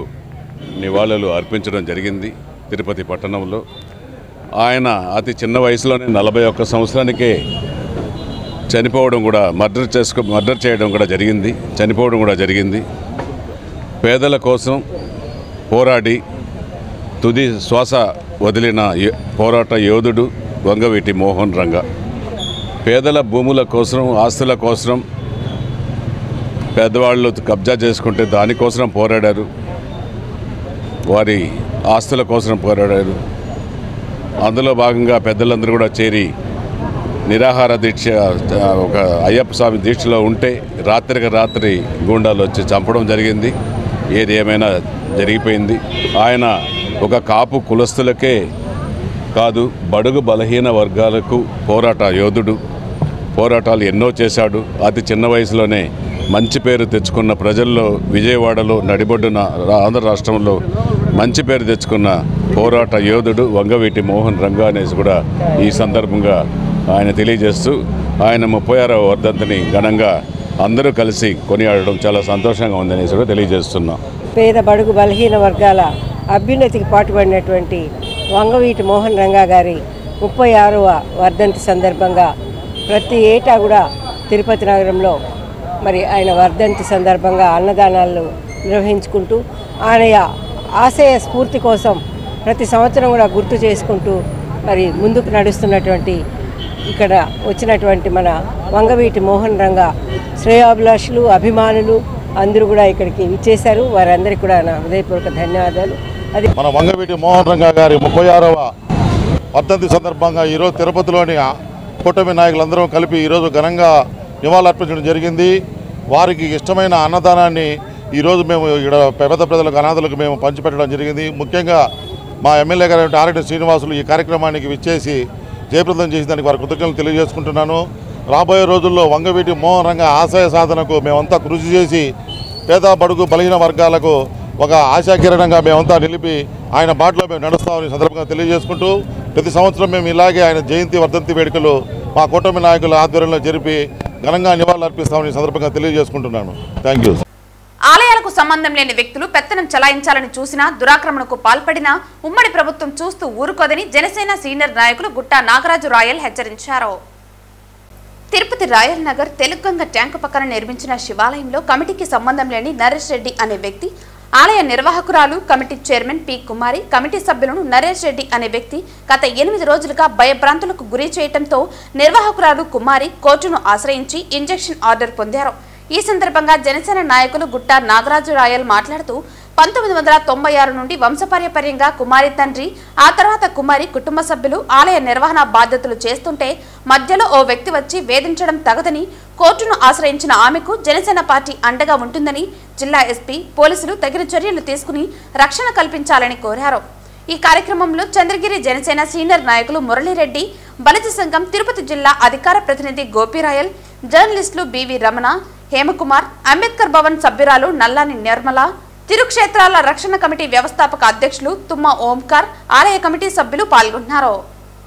[SPEAKER 8] నివాళులు అర్పించడం జరిగింది. తిరుపతి పట్టణంలో ఆయన అతి చిన్న వయసులోనే 41 సంవత్సరానికే చనిపోవడం కూడా మర్డర్ చేయడం కూడా జరిగింది, చనిపోవడం కూడా జరిగింది. పేదల కోసం పోరాడి తుది శ్వాస వదిలిన పోరాట యోధుడు వంగవీటి మోహన్ రంగ. పేదల భూముల కోసం, ఆస్తుల కోసం పేదవాళ్ళు కబ్జా చేసుకుంటే దానికోసం పోరాడారు, వారి ఆస్తుల కోసం పోరాడారు. అందులో భాగంగా పెద్దలందరూ కూడా చేరి నిరాహార దీక్ష, ఒక అయ్యప్ప స్వామి దీక్షలో ఉంటే రాత్రికి రాత్రి గూండాలు వచ్చి చంపడం జరిగింది. ఏది ఏమైనా జరిగిపోయింది. ఆయన ఒక కాపు కులస్తులకే కాదు, బడుగు బలహీన వర్గాలకు పోరాట యోధుడు. పోరాటాలు ఎన్నో చేశాడు. అతి చిన్న వయసులోనే మంచి పేరు తెచ్చుకున్న, ప్రజల్లో విజయవాడలో నడిబొడ్డున ఆంధ్ర రాష్ట్రంలో మంచి పేరు తెచ్చుకున్న పోరాట యోధుడు వంగవీటి మోహన్ రంగ అనేసి కూడా ఈ సందర్భంగా ఆయన తెలియజేస్తూ, ఆయన 36వ వర్ధంతిని ఘనంగా అందరూ కలిసి కొనియాడడం చాలా సంతోషంగా ఉందనేసి కూడా తెలియజేస్తున్నాం.
[SPEAKER 9] పేద బడుగు బలహీన వర్గాల అభ్యున్నతికి పాటుపడినటువంటి వంగవీటి మోహన్ రంగ గారి 36వ వర్ధంతి సందర్భంగా ప్రతి ఏటా కూడా తిరుపతి నగరంలో మరి ఆయన వర్ధంతి సందర్భంగా అన్నదానాలు నిర్వహించుకుంటూ ఆయన ఆశయ స్ఫూర్తి కోసం ప్రతి సంవత్సరం కూడా గుర్తు చేసుకుంటూ మరి ముందుకు నడుస్తున్నటువంటి ఇక్కడ వచ్చినటువంటి మన వంగవీటి మోహన్ రంగ శ్రేయోభిలాషులు, అభిమానులు అందరూ కూడా ఇక్కడికి విచ్చేశారు. వారందరికీ కూడా నా హృదయపూర్వక ధన్యవాదాలు. అది
[SPEAKER 10] మన వంగవీటి మోహన్ రంగ గారి 36వ వర్ధంతి సందర్భంగా ఈరోజు తిరుపతిలోని కూటమి నాయకులందరూ కలిపి ఈరోజు ఘనంగా నివాళులర్పించడం జరిగింది. వారికి ఇష్టమైన అన్నదానాన్ని ఈరోజు మేము ఇక్కడ పేద ప్రజలకు, అనాథులకు మేము పంచిపెట్టడం జరిగింది. ముఖ్యంగా మా ఎమ్మెల్యే గారు ఆర్ఎన్ శ్రీనివాసులు ఈ కార్యక్రమానికి విచ్చేసి జయప్రదం చేసి దానికి వారి కృతజ్ఞతలు తెలియజేసుకుంటున్నాను. రాబోయే రోజుల్లో వంగవీటి మోహన్ రంగ ఆశయ సాధనకు మేమంతా కృషి చేసి పేద బడుగు బలహీన వర్గాలకు ఒక ఆశాకిరణంగా మేమంతా నిలిపి ఆయన బాటలో మేము నడుస్తామని సందర్భంగా తెలియజేసుకుంటూ, ప్రతి సంవత్సరం మేము ఇలాగే ఆయన జయంతి వర్ధంతి వేడుకలు మా కూటమి నాయకుల ఆధ్వర్యంలో జరిపి ఘనంగా నివాళులు అర్పిస్తామని సందర్భంగా తెలియజేసుకుంటున్నాను. Thank you.
[SPEAKER 1] ఆలయాలకు సంబంధం లేని వ్యక్తులు పెత్తనం చలాయించాలని చూసినా, దురాక్రమణకు పాల్పడినా ఉమ్మడి ప్రభుత్వం చూస్తూ ఊరుకోదని జనసేన సీనియర్ నాయకులు గుట్టా నాగరాజు రాయల్ హెచ్చరించారు. తిరుపతి రాయల్ నగర్ తెలుగంగ ట్యాంకు పక్కన నిర్మించిన శివాలయంలో కమిటీకి సంబంధం లేని నరేష్ రెడ్డి అనే వ్యక్తి ఆలయ నిర్వాహకురాలు కమిటీ చైర్మన్ పి కుమారి కమిటీ సభ్యులను నరేష్ రెడ్డి అనే వ్యక్తి గత 8 రోజులుగా భయభ్రాంతులకు గురి చేయడంతో నిర్వాహకురాలు కుమారి కోర్టును ఆశ్రయించి ఇంజెక్షన్ ఆర్డర్ పొందారు. ఈ సందర్భంగా జనసేన నాయకులు గుట్ట నాగరాజు రాయల్ మాట్లాడుతూ 1996 నుండి వంశపార్యపర్యంగా కుమారి తండ్రి ఆ తర్వాత కుమారి కుటుంబ సభ్యులు ఆలయ నిర్వహణ బాధ్యతలు చేస్తుంటే మధ్యలో ఓ వ్యక్తి వచ్చి వేధించడం తగదని కోర్టును ఆశ్రయించిన ఆమెకు జనసేన పార్టీ అండగా ఉంటుందని జిల్లా ఎస్పీ పోలీసులు తగిన చర్యలు తీసుకుని రక్షణ కల్పించాలని కోరారు. ఈ కార్యక్రమంలో చంద్రగిరి జనసేన సీనియర్ నాయకులు మురళీరెడ్డి, బలిజ సంఘం తిరుపతి జిల్లా అధికార ప్రతినిధి గోపిరాయల్, జర్నలిస్టులు బివి రమణ, హేమకుమార్, అంబేద్కర్ భవన్ సభ్యురాలు నల్లాని నిర్మల, తిరుక్షేత్రాల రక్షణ కమిటీ వ్యవస్థాపక అధ్యక్షులు తుమ్మ ఓంకార్, ఆలయ కమిటీ సభ్యులు పాల్గొన్నారు.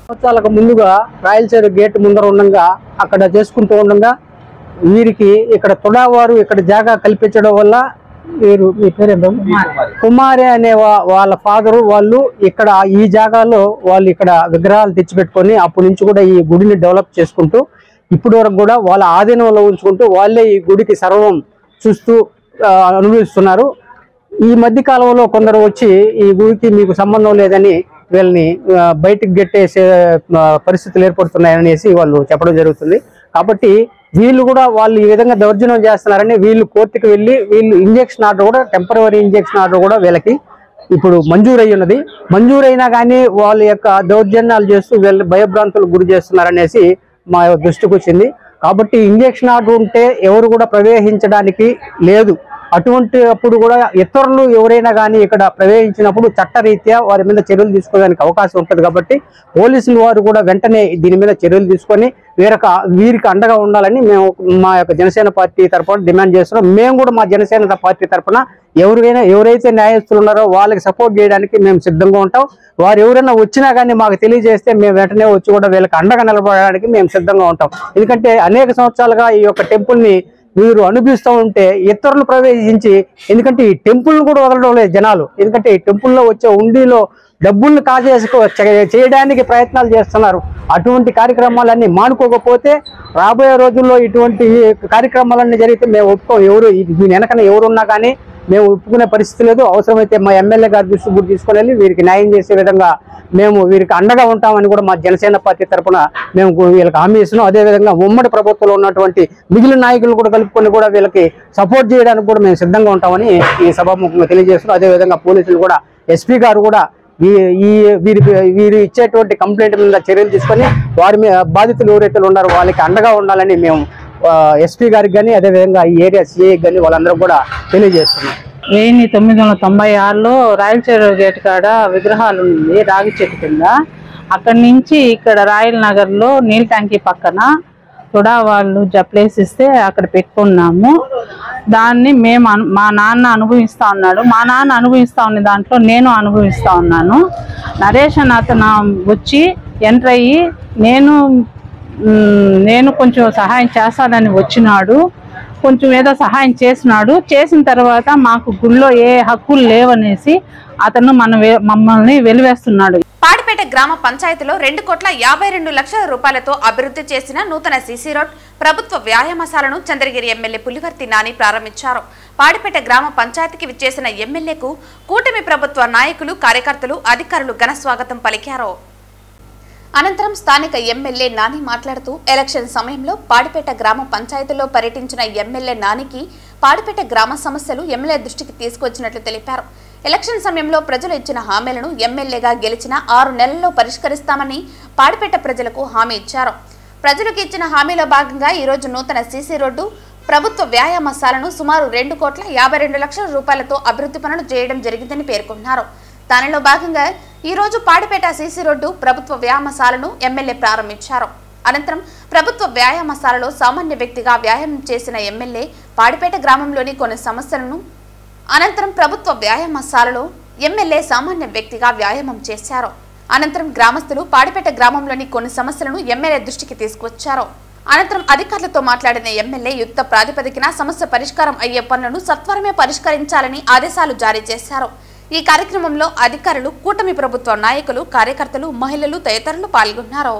[SPEAKER 11] సంవత్సరాలకు ముందుగా రాయలసీమ గేట్ ముందర ఉండగా అక్కడ చేసుకుంటూ ఉండగా వీరికి ఇక్కడ తొడావారు ఇక్కడ జాగా కల్పించడం వల్ల వీరు మీ పేరేంటో కుమారి అనే వాళ్ళ ఫాదరు వాళ్ళు ఇక్కడ ఈ జాగాలో వాళ్ళు ఇక్కడ విగ్రహాలు తెచ్చిపెట్టుకొని అప్పటి నుంచి కూడా ఈ గుడిని డెవలప్ చేసుకుంటూ ఇప్పటి వరకు కూడా వాళ్ళ ఆధీనంలో ఉంచుకుంటూ వాళ్ళే ఈ గుడికి సర్వం చూస్తూ అనుభవిస్తున్నారు. ఈ మధ్య కాలంలో కొందరు వచ్చి ఈ గుడికి మీకు సంబంధం లేదని వీళ్ళని బయటికి గెట్టేసే పరిస్థితులు ఏర్పడుతున్నాయనేసి వాళ్ళు చెప్పడం జరుగుతుంది. కాబట్టి వీళ్ళు కూడా వాళ్ళు ఈ విధంగా దౌర్జన్యం చేస్తున్నారని వీళ్ళు కోర్టుకు వెళ్ళి వీళ్ళు ఇంజెక్షన్ ఆర్డర్ కూడా టెంపరరీ ఇంజెక్షన్ ఆర్డర్ కూడా వీళ్ళకి ఇప్పుడు మంజూరై ఉన్నది. మంజూరైనా కానీ వాళ్ళ యొక్క దౌర్జన్యాలు చేస్తూ వీళ్ళు భయభ్రాంతులకు గురి చేస్తున్నారనేసి మా దృష్టికి వచ్చింది. కాబట్టి ఇంజెక్షన్ ఆర్డర్ ఉంటే ఎవరు కూడా ప్రవేశించడానికి లేదు. అటువంటి అప్పుడు కూడా ఇతరులు ఎవరైనా కానీ ఇక్కడ ప్రవేశించినప్పుడు చట్టరీత్యా వారి మీద చర్యలు తీసుకోవడానికి అవకాశం ఉంటుంది. కాబట్టి పోలీసులు వారు కూడా వెంటనే దీని మీద చర్యలు తీసుకొని వీరికి అండగా ఉండాలని మేము మా యొక్క జనసేన పార్టీ తరఫున డిమాండ్ చేస్తున్నాం. మేము కూడా మా జనసేన పార్టీ తరఫున ఎవరైతే న్యాయస్తులు ఉన్నారో వాళ్ళకి సపోర్ట్ చేయడానికి మేము సిద్ధంగా ఉంటాం. వారు ఎవరైనా వచ్చినా కానీ మాకు తెలియజేస్తే మేము వెంటనే వచ్చి కూడా వీళ్ళకి అండగా నిలబడడానికి మేము సిద్ధంగా ఉంటాం. ఎందుకంటే అనేక సంవత్సరాలుగా ఈ యొక్క టెంపుల్ని వీరు అనుభవిస్తూ ఉంటే ఇతరులు ప్రవేశించి, ఎందుకంటే ఈ టెంపుల్ని కూడా వదలడం లేదు జనాలు. ఎందుకంటే ఈ టెంపుల్లో వచ్చే ఉండిలో డబ్బుల్ని చేయడానికి ప్రయత్నాలు చేస్తున్నారు. అటువంటి కార్యక్రమాలన్నీ మానుకోకపోతే రాబోయే రోజుల్లో ఇటువంటి కార్యక్రమాలన్నీ జరిగితే మేము ఒప్పుకోం. దీని వెనకన ఎవరున్నా కానీ మేము ఒప్పుకునే పరిస్థితి లేదు. అవసరమైతే మా ఎమ్మెల్యే గారి దృష్టి కూడా తీసుకొని వెళ్ళి వీరికి న్యాయం చేసే విధంగా మేము వీరికి అండగా ఉంటామని కూడా మా జనసేన పార్టీ తరఫున మేము వీళ్ళకి హామీ ఇస్తున్నాం. అదేవిధంగా ఉమ్మడి ప్రభుత్వంలో ఉన్నటువంటి మిగిలిన నాయకులు కూడా కలుపుకొని కూడా వీళ్ళకి సపోర్ట్ చేయడానికి కూడా మేము సిద్ధంగా ఉంటామని ఈ సభాముఖంగా తెలియజేస్తున్నాం. అదేవిధంగా పోలీసులు కూడా ఎస్పీ గారు కూడా వీరు ఇచ్చేటువంటి కంప్లైంట్ మీద చర్యలు తీసుకొని వారి మీద బాధితులు ఎవరైతే ఉన్నారో వాళ్ళకి అండగా ఉండాలని మేము ఎస్పీ గారికి కానీ అదేవిధంగా ఈ ఏరియా సిఐకి కానీ వాళ్ళందరూ కూడా తెలియజేస్తున్నాం.
[SPEAKER 12] 1996లో రాయలసీమ గేట్ కాడ విగ్రహాలు ఉంది రాగి చెట్టు కింద. అక్కడి నుంచి ఇక్కడ రాయల్ నగర్లో నీళ్ళ ట్యాంకీ పక్కన కూడా వాళ్ళు ప్లేస్ ఇస్తే అక్కడ పెట్టుకున్నాము. దాన్ని మా నాన్న అనుభవిస్తూ ఉన్నాడు. మా నాన్న అనుభవిస్తూ ఉన్న దాంట్లో నేను అనుభవిస్తూ ఉన్నాను. నరేష్ అని అతను వచ్చి ఎంటర్ అయ్యి నేను కొంచెం సహాయం చేస్తానని వచ్చినాడు. కొంచెం ఏదో సహాయం చేసినాడు. చేసిన తర్వాత మాకు గుళ్ళో ఏ హక్కులు లేవనేసి అతను మమ్మల్ని వెలివేస్తున్నాడు.
[SPEAKER 1] పాడిపేట గ్రామ పంచాయతీలో 2,52,00,000 రూపాయలతో అభివృద్ధి చేసిన నూతన సీసీ రోడ్ ప్రభుత్వ వ్యాయామశాలను చంద్రగిరి ఎమ్మెల్యే పులివర్తి నాని ప్రారంభించారు. పాడిపేట గ్రామ పంచాయతీకి విచ్చేసిన ఎమ్మెల్యేకు కూటమి ప్రభుత్వ నాయకులు, కార్యకర్తలు, అధికారులు ఘన స్వాగతం పలికారు. అనంతరం స్థానిక ఎమ్మెల్యే నాని మాట్లాడుతూ ఎలక్షన్ సమయంలో పాడిపేట గ్రామ పంచాయతీలో పర్యటించిన ఎమ్మెల్యే నానికి పాడిపేట గ్రామ సమస్యలు ఎమ్మెల్యే దృష్టికి తీసుకొచ్చినట్లు తెలిపారు. ఎలక్షన్ సమయంలో ప్రజలు ఇచ్చిన హామీలను ఎమ్మెల్యేగా గెలిచిన 6 నెలల్లో పరిష్కరిస్తామని పాడిపేట ప్రజలకు హామీ ఇచ్చారు. ప్రజలకు ఇచ్చిన హామీలో భాగంగా ఈరోజు నూతన సీసీ రోడ్డు ప్రభుత్వ వ్యాయామశాలను సుమారు 2,52,00,000 రూపాయలతో అభివృద్ధి పనులు చేయడం జరిగిందని పేర్కొన్నారు. దానిలో భాగంగా ఈ రోజు పాడిపేట సీసీ రోడ్డు ప్రభుత్వ వ్యాయామశాలను ఎమ్మెల్యే ప్రారంభించారు. అనంతరం ప్రభుత్వ వ్యాయామశాలలో సామాన్య వ్యక్తిగా వ్యాయామం చేసిన ఎమ్మెల్యే పాడిపేట గ్రామంలోని కొన్ని సమస్యలను వ్యాయామం చేశారు. అనంతరం గ్రామస్తులు పాడిపేట గ్రామంలోని కొన్ని సమస్యలను ఎమ్మెల్యే దృష్టికి తీసుకొచ్చారు. అనంతరం అధికారులతో మాట్లాడిన ఎమ్మెల్యే యుద్ధ ప్రాతిపదికన సమస్య పరిష్కారం అయ్యే పనులను సత్వరమే పరిష్కరించాలని ఆదేశాలు జారీ చేశారు. ఈ కార్యక్రమంలో అధికారులు, కూటమి ప్రభుత్వ నాయకులు, కార్యకర్తలు, మహిళలు తదితరులు పాల్గొన్నారు.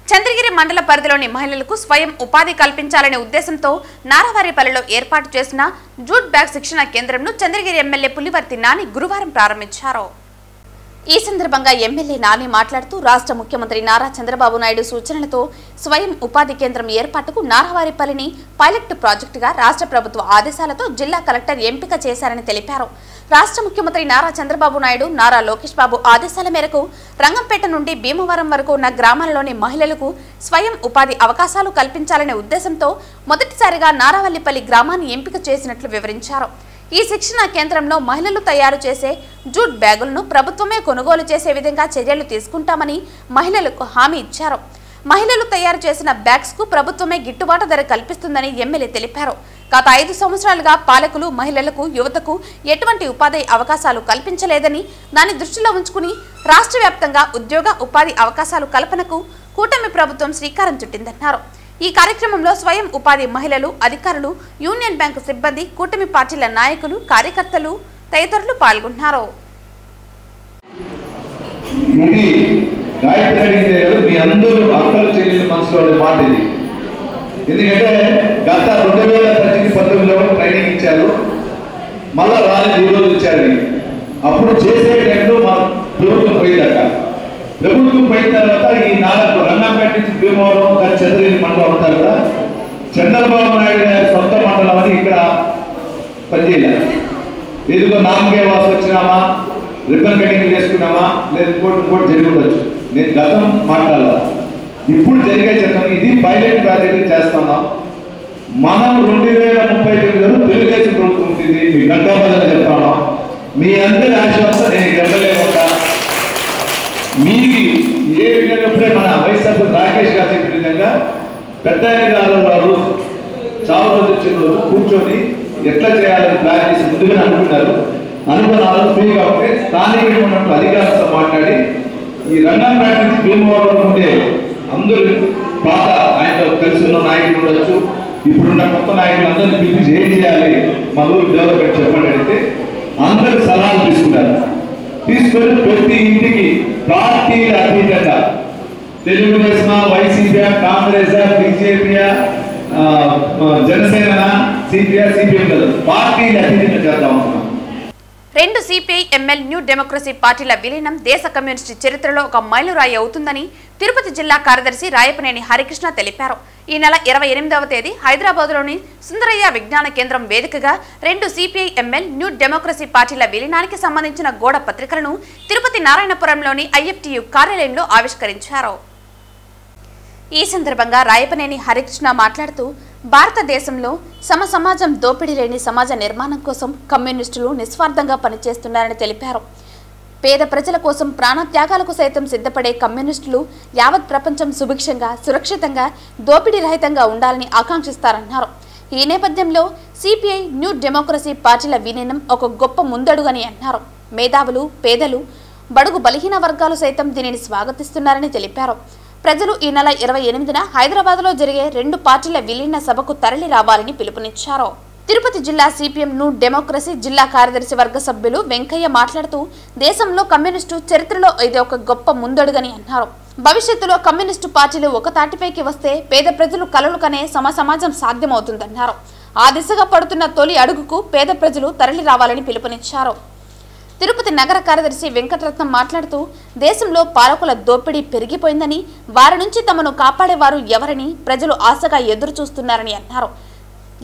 [SPEAKER 1] చంద్రగిరి మండల పరిధిలోని మహిళలకు స్వయం ఉపాధి కల్పించాలనే ఉద్దేశంతో నారావారిపల్లిలో ఏర్పాటు చేసిన జూట్ బ్యాగ్ శిక్షణ కేంద్రంను చంద్రగిరి ఎమ్మెల్యే పులివర్తి నాని గురువారం ప్రారంభించారు. ఈ సందర్భంగా ఎమ్మెల్యే నాని మాట్లాడుతూ రాష్ట్ర ముఖ్యమంత్రి నారా చంద్రబాబు నాయుడు సూచనలతో స్వయం ఉపాధి కేంద్రం ఏర్పాటుకు నారావారిపల్లిని పైలట్ ప్రాజెక్టుగా రాష్ట్ర ప్రభుత్వ ఆదేశాలతో జిల్లా కలెక్టర్ ఎంపిక చేశారని తెలిపారు. రాష్ట్ర ముఖ్యమంత్రి నారా చంద్రబాబు నాయుడు, నారా లోకేష్ బాబు ఆదేశాల మేరకు రంగంపేట నుండి భీమవరం వరకు ఉన్న గ్రామాలలోని మహిళలకు స్వయం ఉపాధి అవకాశాలు కల్పించాలనే ఉద్దేశంతో మొదటిసారిగా నారావల్లిపల్లి గ్రామాన్ని ఎంపిక చేసినట్లు వివరించారు. ఈ శిక్షణ కేంద్రంలో మహిళలు తయారు చేసే జూట్ బ్యాగులను ప్రభుత్వమే కొనుగోలు చేసే విధంగా చర్యలు తీసుకుంటామని మహిళలకు హామీ ఇచ్చారు. మహిళలు తయారు చేసిన బ్యాగ్స్ కు ప్రభుత్వమే గిట్టుబాటు ధర కల్పిస్తుందని ఎమ్మెల్యే తెలిపారు. గత 5 సంవత్సరాలుగా పాలకులు మహిళలకు, యువతకు ఎటువంటి ఉపాధి అవకాశాలు కల్పించలేదని దాన్ని దృష్టిలో ఉంచుకుని రాష్ట్ర వ్యాప్తంగా ఉద్యోగ ఉపాధి అవకాశాలు కల్పనకు కూటమి ప్రభుత్వం శ్రీకారం చుట్టిందన్నారు. ఈ కార్యక్రమంలో స్వయం ఉపాధి మహిళలు, అధికారులు, యూనియన్ బ్యాంకు సిబ్బంది, కూటమి పార్టీల నాయకులు, కార్యకర్తలు తదితరులు పాల్గొన్నారు.
[SPEAKER 13] ఎందుకంటే గత 2019లో ట్రైనింగ్ ఇచ్చారు, మళ్ళా రాలేదు, ఈరోజు ఇచ్చారు. అప్పుడు చేసే టైంలో మా ప్రభుత్వం పోయిందట. ప్రభుత్వం పోయిన తర్వాత ఈ 4 రంగంపేట నుంచి భీమవరం, చంద్రగిరి మండలం అంతా కూడా చంద్రబాబు నాయుడు గారి సొంత మండలం అని ఇక్కడ పనిచేయాలి. ఏదో నామకే వాసు వచ్చినామా, రిబ్బన్ కటింగ్ చేసుకున్నామా, లేదా ఇంకోటి జరిగి ఉండొచ్చు. నేను గతం మాట్లాడాలి. ఇప్పుడు జరిగే చట్టం ఇది పైలట్ ప్రాజెక్ట్ చేస్తున్నాం. మనం 2039లో తెలుగుదేశం ప్రభుత్వం ఉంటుంది. మీ గంటాబద్దంగా చెప్తాను. మీ అందరి ఆశీర్వాదం నేను గెలవలేకుండా మీకు ఏ విధంగా మన వైఎస్ఆర్ రాకేష్ గారు చెప్పిన విధంగా పెద్ద గారు చాలా రోజు వచ్చిన రోజు కూర్చొని ఎట్లా చేయాలని ప్లాన్ చేసి ముందుగానే అనుకున్నారు. అనుకున్న ఫ్రీగా ఉంటే స్థానికంగా ఉన్నట్టు అధికారులతో మాట్లాడి ఈ రంగంపేట నుంచి భీమవరం ఉండే అందరూ పాత ఆయనతో కలిసి ఉన్న నాయకులు ఉండొచ్చు, ఇప్పుడున్న కొత్త నాయకులు అందరినీ పిలిపించి ఏం చేయాలి మా ఊరు డెవలప్మెంట్ చెప్పండి అంటే అందరూ సలహాలు తీసుకున్నారు. తీసుకొని ప్రతి ఇంటికి పార్టీల అతీతంగా Telugu Desam, YCP, Congress, BJP, Janasena, CPM పార్టీల అతీతంగా చేద్దాం అనుకున్నాం.
[SPEAKER 1] 2 సిపిఐ ఎంఎల్ న్యూ డెమోక్రసీ పార్టీల విలీనం దేశ కమ్యూనిస్టు చరిత్రలో ఒక మైలురాయి అవుతుందని తిరుపతి జిల్లా కార్యదర్శి రాయపనేని హరికృష్ణ తెలిపారు. ఈ నెల 28వ తేదీ హైదరాబాద్లోని సుందరయ్య విజ్ఞాన కేంద్రం వేదికగా 2 సిపిఐ ఎంఎల్ న్యూ డెమోక్రసీ పార్టీల విలీనానికి సంబంధించిన గోడ పత్రికలను తిరుపతి నారాయణపురంలోని ఐఎఫ్టియు కార్యాలయంలో ఆవిష్కరించారు. ఈ సందర్భంగా రాయపనేని హరికృష్ణ మాట్లాడుతూ భారతదేశంలో సమాజం దోపిడీ లేని సమాజ నిర్మాణం కోసం కమ్యూనిస్టులు నిస్వార్థంగా పనిచేస్తున్నారని తెలిపారు. పేద ప్రజల కోసం ప్రాణత్యాగాలకు సైతం సిద్ధపడే కమ్యూనిస్టులు యావత్ ప్రపంచం సుభిక్షంగా, సురక్షితంగా, దోపిడీ రహితంగా ఉండాలని ఆకాంక్షిస్తారన్నారు. ఈ నేపథ్యంలో సిపిఐ న్యూ డెమోక్రసీ పార్టీల విలీనం ఒక గొప్ప ముందడుగని అన్నారు. మేధావులు, పేదలు, బడుగు బలహీన వర్గాలు సైతం దీనిని స్వాగతిస్తున్నారని తెలిపారు. ప్రజలు ఈ నెల 28న హైదరాబాద్లో జరిగే 2 పార్టీల విలీన సభకు తరలి రావాలని పిలుపునిచ్చారు. తిరుపతి జిల్లా సిపిఎం న్యూ డెమోక్రసీ జిల్లా కార్యదర్శి వర్గ సభ్యులు వెంకయ్య మాట్లాడుతూ దేశంలో కమ్యూనిస్టు చరిత్రలో ఇది ఒక గొప్ప ముందడుగని అన్నారు. భవిష్యత్తులో కమ్యూనిస్టు పార్టీలు ఒక తాటిపైకి వస్తే పేద ప్రజలు కలలు కనే సమాజం సాధ్యమవుతుందన్నారు. ఆ దిశగా పడుతున్న తొలి అడుగుకు పేద ప్రజలు తరలి రావాలని పిలుపునిచ్చారు. తిరుపతి నగర కార్యదర్శి వెంకటరత్నం మాట్లాడుతూ దేశంలో పాలకుల దోపిడీ పెరిగిపోయిందని, వారి నుంచి తమను కాపాడేవారు ఎవరని ప్రజలు ఆశగా ఎదురు చూస్తున్నారని అన్నారు.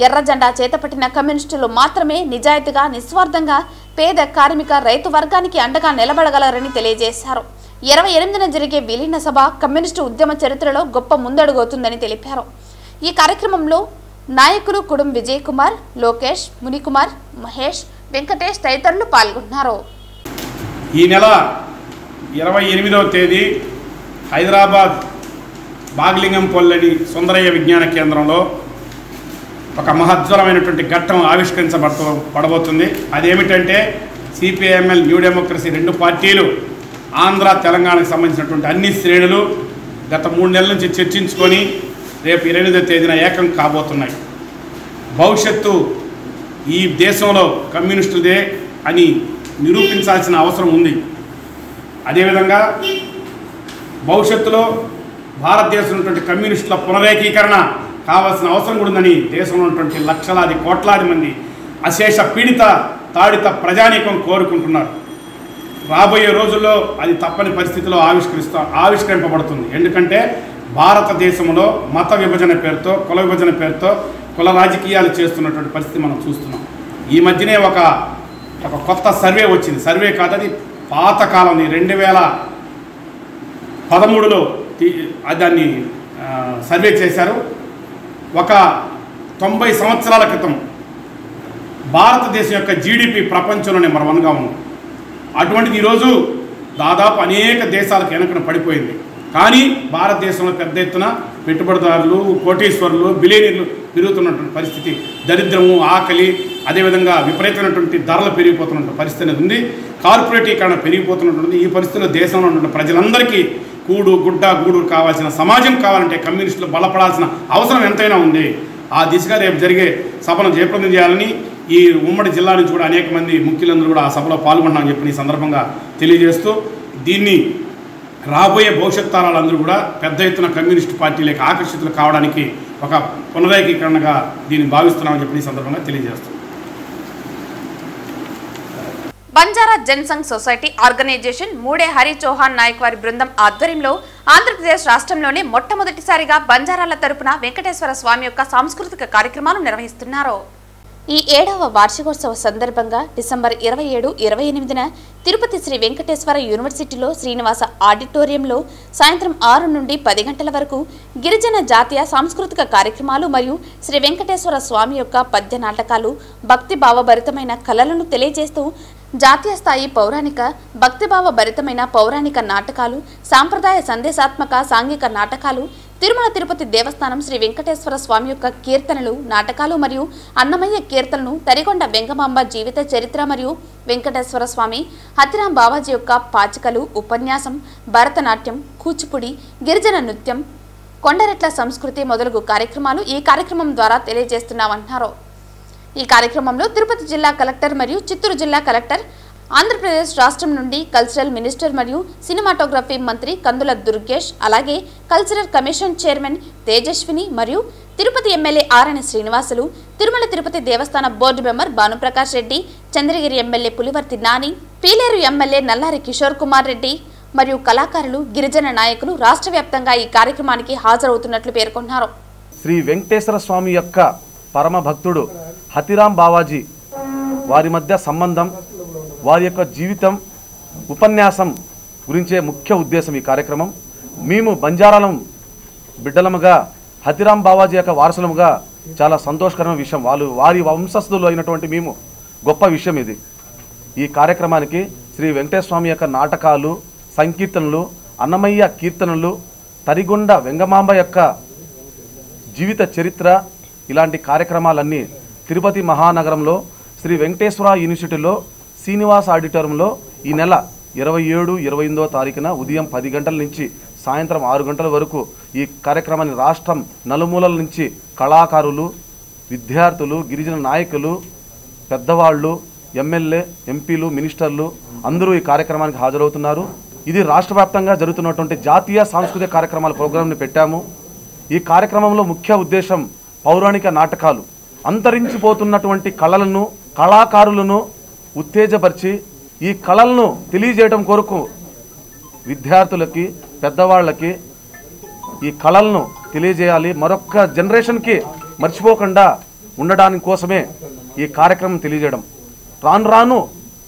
[SPEAKER 1] ఎర్ర జెండా చేతపట్టిన కమ్యూనిస్టులు మాత్రమే నిజాయితీగా, నిస్వార్థంగా పేద, కార్మిక, రైతు వర్గానికి అండగా నిలబడగలరని తెలియజేశారు. 28న జరిగే విలీన సభ కమ్యూనిస్టు ఉద్యమ చరిత్రలో గొప్ప ముందడుగవుతుందని తెలిపారు. ఈ కార్యక్రమంలో నాయకులు కుడుం విజయ్ కుమార్, లోకేష్, మునికుమార్, మహేష్, వెంకటేష్ తదితరులు పాల్గొన్నారు.
[SPEAKER 14] ఈ నెల 28వ తేదీ హైదరాబాద్ బాగ్లింగంపల్లి సుందరయ్య విజ్ఞాన కేంద్రంలో ఒక మహోజ్వలమైనటువంటి ఘట్టం ఆవిష్కరించబడబోతుంది. అదేమిటంటే సిపిఐఎంఎల్ న్యూ డెమోక్రసీ 2 పార్టీలు ఆంధ్ర, తెలంగాణకు సంబంధించినటువంటి అన్ని శ్రేణులు గత 3 నెలల నుంచి చర్చించుకొని రేపు 28వ తేదీన ఏకం కాబోతున్నాయి. భవిష్యత్తు ఈ దేశంలో కమ్యూనిస్టులదే అని నిరూపించాల్సిన అవసరం ఉంది. అదేవిధంగా భవిష్యత్తులో భారతదేశంలో ఉన్నటువంటి కమ్యూనిస్టుల పునరేకీకరణ కావాల్సిన అవసరం కూడా ఉందని దేశంలో ఉన్నటువంటి లక్షలాది కోట్లాది మంది అశేష పీడిత తాడిత ప్రజానీకం కోరుకుంటున్నారు. రాబోయే రోజుల్లో అది తప్పని పరిస్థితిలో ఆవిష్కరింపబడుతుంది. ఎందుకంటే భారతదేశంలో మత విభజన పేరుతో, కుల విభజన పేరుతో కుల రాజకీయాలు చేస్తున్నటువంటి పరిస్థితి మనం చూస్తున్నాం. ఈ మధ్యనే ఒక కొత్త సర్వే వచ్చింది. సర్వే కాదు, అది పాతకాలం 2013లో దాన్ని సర్వే చేశారు. ఒక 90 సంవత్సరాల క్రితం భారతదేశం యొక్క జీడిపి ప్రపంచంలో నెంబర్ 1గా ఉంది. అటువంటిది ఈరోజు దాదాపు అనేక దేశాలకు వెనకన పడిపోయింది. కానీ భారతదేశంలో పెద్ద ఎత్తున పెట్టుబడిదారులు, కోటీశ్వరులు, బిలియనీర్లు పెరుగుతున్నటువంటి పరిస్థితి, దరిద్రము, ఆకలి, అదేవిధంగా విపరీతమైనటువంటి ధరలు పెరిగిపోతున్నటువంటి పరిస్థితి అనేది ఉంది. కార్పొరేటీకరణ పెరిగిపోతున్నటువంటి ఈ పరిస్థితిలో దేశంలో ఉన్న ప్రజలందరికీ కూడు గుడ్డ గూడు కావాల్సిన సమాజం కావాలంటే కమ్యూనిస్టులు బలపడాల్సిన అవసరం ఎంతైనా ఉంది. ఆ దిశగా రేపు జరిగే సభను జయప్రదం చేయాలని ఈ ఉమ్మడి జిల్లా నుంచి కూడా అనేక మంది ముఖ్యులందరూ కూడా ఆ సభలో పాల్గొన్నామని చెప్పి ఈ సందర్భంగా తెలియజేస్తూ, దీన్ని రాబోయే భవిష్యత్ తరాలందరూ కూడా పెద్ద ఎత్తున కమ్యూనిస్టు పార్టీలకు ఆకర్షితులు కావడానికి ఒక పునరేకీకరణగా దీన్ని భావిస్తున్నామని చెప్పి ఈ సందర్భంగా తెలియజేస్తాం.
[SPEAKER 1] బంజారా జనసంఘ్ సొసైటీ ఆర్గనైజేషన్ మూడే హరి చౌహాన్ నాయక్ వారి బృందం ఆధ్వర్యంలో ఆంధ్రప్రదేశ్ రాష్ట్రంలోనే మొట్టమొదటిసారిగా బంజారాల తరపున వెంకటేశ్వర స్వామి యొక్క సాంస్కృతిక కార్యక్రమాలు నిర్వహిస్తున్నారు. ఈ 7వ వార్షికోత్సవ సందర్భంగా డిసెంబర్ 27, 28న తిరుపతి శ్రీ వెంకటేశ్వర యూనివర్సిటీలో శ్రీనివాస ఆడిటోరియంలో సాయంత్రం 6 నుండి 10 గంటల వరకు గిరిజన జాతీయ సాంస్కృతిక కార్యక్రమాలు మరియు శ్రీ వెంకటేశ్వర స్వామి యొక్క పద్య నాటకాలు, భక్తి భావభరితమైన కళలను తెలియజేస్తూ జాతీయ స్థాయి పౌరాణిక, భక్తిభావ భరితమైన పౌరాణిక నాటకాలు, సాంప్రదాయ సందేశాత్మక సాంఘిక నాటకాలు, తిరుమల తిరుపతి దేవస్థానం శ్రీ వెంకటేశ్వర స్వామి యొక్క కీర్తనలు, నాటకాలు మరియు అన్నమయ్య కీర్తనలు, తరిగొండ వెంగమాంబ జీవిత చరిత్ర మరియు వెంకటేశ్వర స్వామి, హతిరాం బావాజీ యొక్క పాచికలు, ఉపన్యాసం, భరతనాట్యం, కూచిపూడి, గిరిజన నృత్యం, కొండరెట్ల సంస్కృతి మొదలగు కార్యక్రమాలు ఈ కార్యక్రమం ద్వారా తెలియజేస్తున్నామన్నారు. ఈ కార్యక్రమంలో తిరుపతి జిల్లా కలెక్టర్ మరియు చిత్తూరు జిల్లా కలెక్టర్, ఆంధ్రప్రదేశ్ రాష్ట్రం నుండి కల్చరల్ మినిస్టర్ మరియు సినిమాటోగ్రఫీ మంత్రి కందుల దుర్గేష్, అలాగే కల్చరల్ కమిషన్ చైర్మన్ తేజస్విని మరియు తిరుపతి ఎమ్మెల్యే ఆరణి శ్రీనివాసులు, తిరుమల తిరుపతి దేవస్థాన board member Bhanuprakash Reddy, Chandragiri MLA Pulivarthi Nani, Pileru MLA Nallari Kishore Kumar Reddy మరియు కళాకారులు, గిరిజన నాయకులు రాష్ట్ర వ్యాప్తంగా ఈ కార్యక్రమానికి హాజరవుతున్నట్లు పేర్కొన్నారు.
[SPEAKER 15] శ్రీ వెంకటేశ్వర స్వామి యొక్క పరమ భక్తుడు హతిరాం బావాజీ వారి మధ్య సంబంధం, వారి యొక్క జీవితం, ఉపన్యాసం గురించే ముఖ్య ఉద్దేశం ఈ కార్యక్రమం. మేము బంజారాలం బిడ్డలముగా, హతిరాం బావాజీ యొక్క వారసులముగా చాలా సంతోషకరమైన విషయం. వారి వంశస్థులు అయినటువంటి మేము గొప్ప విషయం ఇది. ఈ కార్యక్రమానికి శ్రీ వెంకటేశ్వర స్వామి యొక్క నాటకాలు, సంకీర్తనలు, అన్నమయ్య కీర్తనలు, తరిగొండ వెంగమాంబ యొక్క జీవిత చరిత్ర, ఇలాంటి కార్యక్రమాలన్నీ తిరుపతి మహానగరంలో శ్రీ వెంకటేశ్వర యూనివర్సిటీలో శ్రీనివాస ఆడిటోరియంలో ఈ నెల 27, 28వ తారీఖున ఉదయం 10 గంటల నుంచి సాయంత్రం 6 గంటల వరకు ఈ కార్యక్రమాన్ని రాష్ట్రం నలుమూలల నుంచి కళాకారులు, విద్యార్థులు, గిరిజన నాయకులు, పెద్దవాళ్ళు, ఎమ్మెల్యే, ఎంపీలు, మినిస్టర్లు అందరూ ఈ కార్యక్రమానికి హాజరవుతున్నారు. ఇది రాష్ట్ర వ్యాప్తంగా జరుగుతున్నటువంటి జాతీయ సాంస్కృతిక కార్యక్రమాల ప్రోగ్రాంని పెట్టాము. ఈ కార్యక్రమంలో ముఖ్య ఉద్దేశం పౌరాణిక నాటకాలు, అంతరించిపోతున్నటువంటి కళలను, కళాకారులను ఉత్తేజపరిచి ఈ కళలను తెలియజేయడం కొరకు విద్యార్థులకి, పెద్దవాళ్ళకి ఈ కళలను తెలియజేయాలి, మరొక జనరేషన్కి మర్చిపోకుండా ఉండడానికి కోసమే ఈ కార్యక్రమం తెలియజేయడం. రాను రాను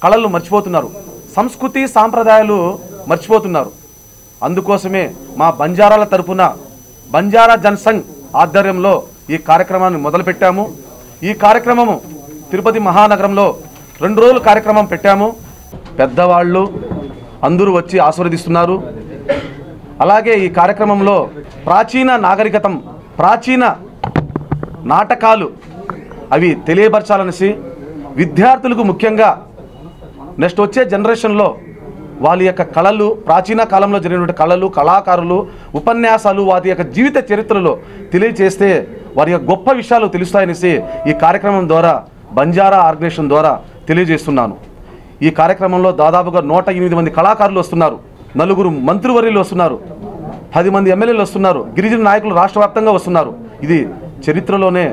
[SPEAKER 15] కళలు మర్చిపోతున్నారు, సంస్కృతి సాంప్రదాయాలు మర్చిపోతున్నారు. అందుకోసమే మా బంజారాల తరపున బంజారా జనసంఘ్ ఆధ్వర్యంలో ఈ కార్యక్రమాన్ని మొదలుపెట్టాము. ఈ కార్యక్రమము తిరుపతి మహానగరంలో 2 రోజుల కార్యక్రమం పెట్టాము. పెద్దవాళ్ళు అందరూ వచ్చి ఆశీర్వదిస్తున్నారు. అలాగే ఈ కార్యక్రమంలో ప్రాచీన నాగరికతం, ప్రాచీన నాటకాలు అవి తెలియపరచాలనేసి విద్యార్థులకు ముఖ్యంగా నెక్స్ట్ వచ్చే జనరేషన్లో వాళ్ళ యొక్క కళలు, ప్రాచీన కాలంలో జరిగినటువంటి కళలు, కళాకారులు, ఉపన్యాసాలు, వాటి యొక్క జీవిత చరిత్రలో తెలియజేస్తే వారి యొక్క గొప్ప విషయాలు తెలుస్తాయనేసి ఈ కార్యక్రమం ద్వారా బంజారా ఆర్గనైజేషన్ ద్వారా తెలియజేస్తున్నాను. ఈ కార్యక్రమంలో దాదాపుగా 108 మంది కళాకారులు వస్తున్నారు, 4 మంత్రివర్యులు వస్తున్నారు, 10 మంది ఎమ్మెల్యేలు వస్తున్నారు, గిరిజన నాయకులు రాష్ట్ర వ్యాప్తంగా వస్తున్నారు. ఇది చరిత్రలోనే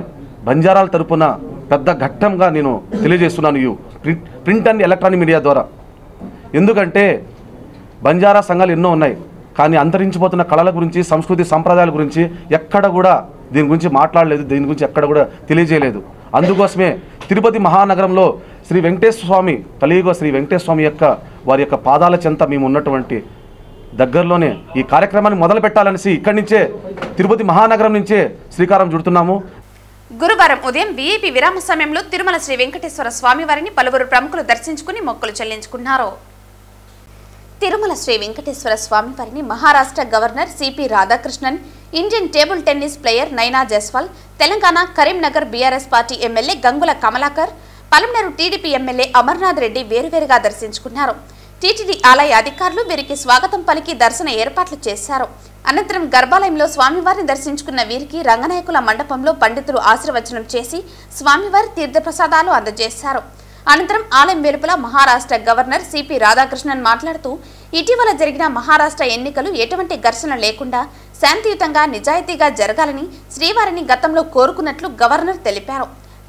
[SPEAKER 15] బంజారాల తరపున పెద్ద ఘట్టంగా నేను తెలియజేస్తున్నాను ఈ ప్రింట్ అండ్ ఎలక్ట్రానిక్ మీడియా ద్వారా. ఎందుకంటే బంజారా సంఘాలు ఎన్నో ఉన్నాయి, కానీ అంతరించిపోతున్న కళల గురించి, సంస్కృతి సంప్రదాయాల గురించి ఎక్కడ కూడా దీని గురించి మాట్లాడలేదు, దీని గురించి ఎక్కడ కూడా తెలియజేయలేదు. అందుకోసమే తిరుపతి మహానగరంలో శ్రీ వెంకటేశ్వర స్వామి, కలియుగ శ్రీ వెంకటేశ్వర స్వామి వారి యొక్క పాదాల చెంత మేము ఉన్నటువంటి దగ్గరలోనే ఈ కార్యక్రమాన్ని మొదలు పెట్టాలనేసి ఇక్కడి నుంచే తిరుపతి మహానగరం నుంచే శ్రీకారం చుడుతున్నాము.
[SPEAKER 1] గురువారం ఉదయం వీఐపీ విరామ సమయంలో తిరుమల శ్రీ వెంకటేశ్వర స్వామి వారిని పలువురు ప్రముఖులు దర్శించుకుని మొక్కులు చెల్లించుకున్నారు. తిరుమల శ్రీ వెంకటేశ్వర స్వామి వారిని Maharashtra governor CP Radhakrishnan, Indian table tennis player Naina Jaiswal, Telangana Karimnagar BRS party MLA Gangula Kamalakar, Palamaneru TDP MLA Amarnath Reddy వేరువేరుగా దర్శించుకున్నారు. టీటీడీ ఆలయ అధికారులు వీరికి స్వాగతం పలికి దర్శన ఏర్పాట్లు చేశారు. అనంతరం గర్భాలయంలో స్వామివారిని దర్శించుకున్న వీరికి రంగనాయకుల మండపంలో పండితులు ఆశీర్వచనం చేసి స్వామివారి తీర్థప్రసాదాలు అందజేశారు. అనంతరం ఆలయం వెలుపల మహారాష్ట్ర గవర్నర్ సిపి రాధాకృష్ణన్ మాట్లాడుతూ ఇటీవల జరిగిన మహారాష్ట్ర ఎన్నికలు ఎటువంటి ఘర్షణ లేకుండా శాంతియుతంగా నిజాయితీగా జరగాలని శ్రీవారిని గతంలో కోరుకున్నట్లు గవర్నర్ తెలిపారు.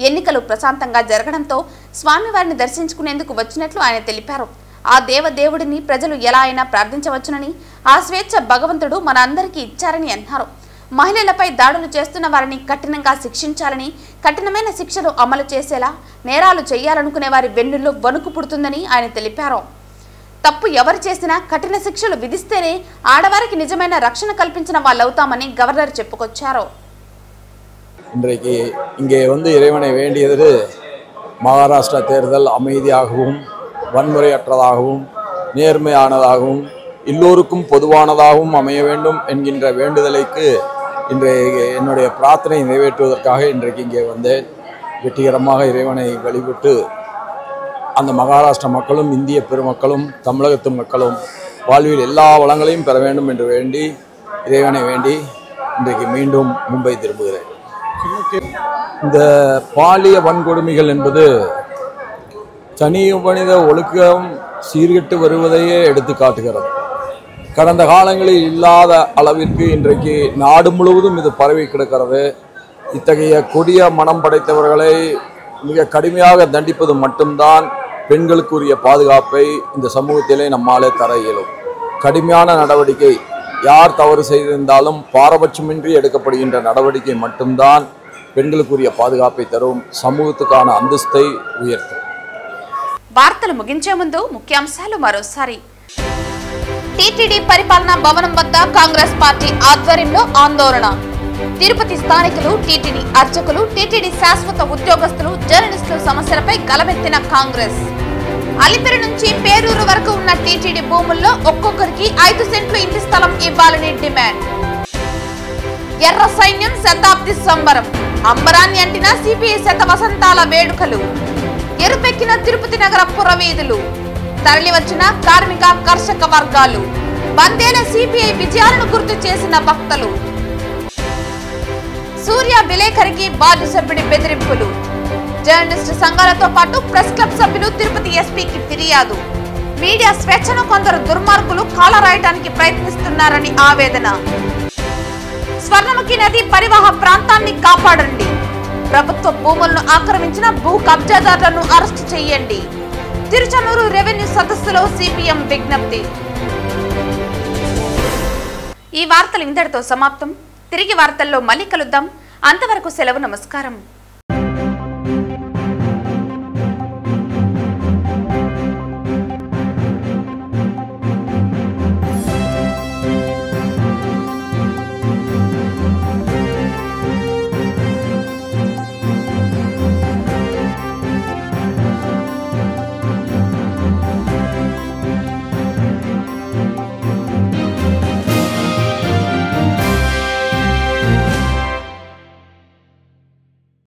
[SPEAKER 1] ఎన్నికలు ప్రశాంతంగా జరగడంతో స్వామివారిని దర్శించుకునేందుకు వచ్చినట్లు ఆయన తెలిపారు. ఆ దేవదేవుడిని ప్రజలు ఎలా అయినా ప్రార్థించవచ్చునని, ఆ స్వేచ్ఛ భగవంతుడు మన అందరికీ ఇచ్చారని అన్నారు. మహిళలపై దాడులు చేస్తున్న వారిని కఠినంగా శిక్షించాలని, కఠినమైన శిక్షలు అమలు చేసేలా నేరాలు చేయాలనుకునే వారి వెన్నుల్లో వణుకు పుడుతుందని ఆయన తెలిపారు. తప్పు ఎవరు చేసినా కఠిన శిక్షలు విధిస్తేనే ఆడవారికి నిజమైన రక్షణ కల్పించిన వాళ్ళవుతామని గవర్నర్ చెప్పుకొచ్చారు.
[SPEAKER 16] இன்றைக்கு இங்கே இறைவனை வேண்டியது மகாராஷ்டிரா தேர்தல் அமைதியாகவும் வன்முறையற்றதாகவும் நேர்மையானதாகவும் எல்லோருக்கும் பொதுவானதாகவும் அமைய வேண்டும் என்கின்ற வேண்டுதலுக்கு இன்றைய என்னுடைய பிரார்த்தனை நிறைவேற்றுவதற்காக இன்றைக்கு இங்கே வந்தேன். வெற்றிகரமாக இறைவனை வழிபட்டு அந்த மகாராஷ்டிரா மக்களும் இந்திய பெருமக்களும் தமிழகத்து மக்களும் வாழ்வில் எல்லா வளங்களையும் பெற வேண்டும் என்று வேண்டி இறைவனை வேண்டி இன்றைக்கு மீண்டும் மும்பை திரும்புகிறேன். இந்த பாலிய வன்கொடுமைகள் என்பது தனி மனித ஒழுக்கம் சீர்கெட்டு வருவதையே எடுத்து காட்டுகிறது. கடந்த காலங்களில் இல்லாத அளவிற்கு இன்றைக்கு நாடு முழுவதும் இது பரவி கிடக்கிறது. இத்தகைய கொடிய மனம் படைத்தவர்களை மிக கடுமையாக தண்டிப்பது மட்டும்தான் பெண்களுக்குரிய பாதுகாப்பை இந்த சமூகத்திலே நம்மாலே தர இயலும். கடுமையான நடவடிக்கை, யார் தவறு செய்திருந்தாலும் பாரபட்சமின்றி எடுக்கப்படுகின்ற நடவடிக்கை மட்டும்தான் பெண்களுக்குரிய பாதுகாப்பை தரும், சமூகத்துக்கான அந்தஸ்தை உயர்த்தும்.
[SPEAKER 1] వార్తలు ముగించే ముందు ముఖ్యాంశాలు మరోసారి. టీటీడీ పరిపాలనా భవనం వద్ద కాంగ్రెస్ పార్టీ ఆధ్వర్యంలో ఆందోళన. తిరుపతి స్థానికులు, టీటీడీ అర్చకులు, టీటీడీ శాశ్వత ఉద్యోగస్తులు, జర్నలిస్టుల సమస్యలపై గలమెత్తిన కాంగ్రెస్. అలిపిరి నుంచి పేరూరు వరకు ఉన్న టీటీడీ భూముల్లో ఒక్కొక్కరికి 5 సెంట్లు ఇంటి స్థలం ఇవ్వాలని డిమాండ్. ఎర్ర సైన్యం శతాబ్ది సంబరం, అంబరాన్ని అంటిన సిపిఐ శత వసంతాల వేడుకలు. ఎరుపెక్కిన తిరుపతి నగర పురవీధులు, తరలివచ్చిన కార్మిక కర్షక వర్గాలు. వందేళ్ల సిపిఐ విజయాలను గుర్తు చేసిన భక్తులు. సూర్య విలేకరికి వార్డు సభ్యుడి బెదిరింపులు. జర్నలిస్టు సంఘాలతో పాటు ప్రెస్ క్లబ్ సభ్యులు తిరుపతి ఎస్పీకి ఫిర్యాదు. మీడియా స్వేచ్ఛను కొందరు దుర్మార్గులు కాలరాయటానికి ప్రయత్నిస్తున్నారని ఆవేదన. స్వర్ణముఖి నది పరివాహ ప్రాంతాన్ని కాపాడండి. ప్రభుత్వ భూములను ఆక్రమించిన భూ కబ్జాదారులను అరెస్టు చేయండి. తిరుచానూరు రెవెన్యూ సదస్సులో సిపిఎం విజ్ఞప్తి. ఈ వార్తలు ఇంతటితో సమాప్తం. తిరిగి వార్తల్లో మళ్ళీ కలుద్దాం. అంతవరకు సెలవు. నమస్కారం.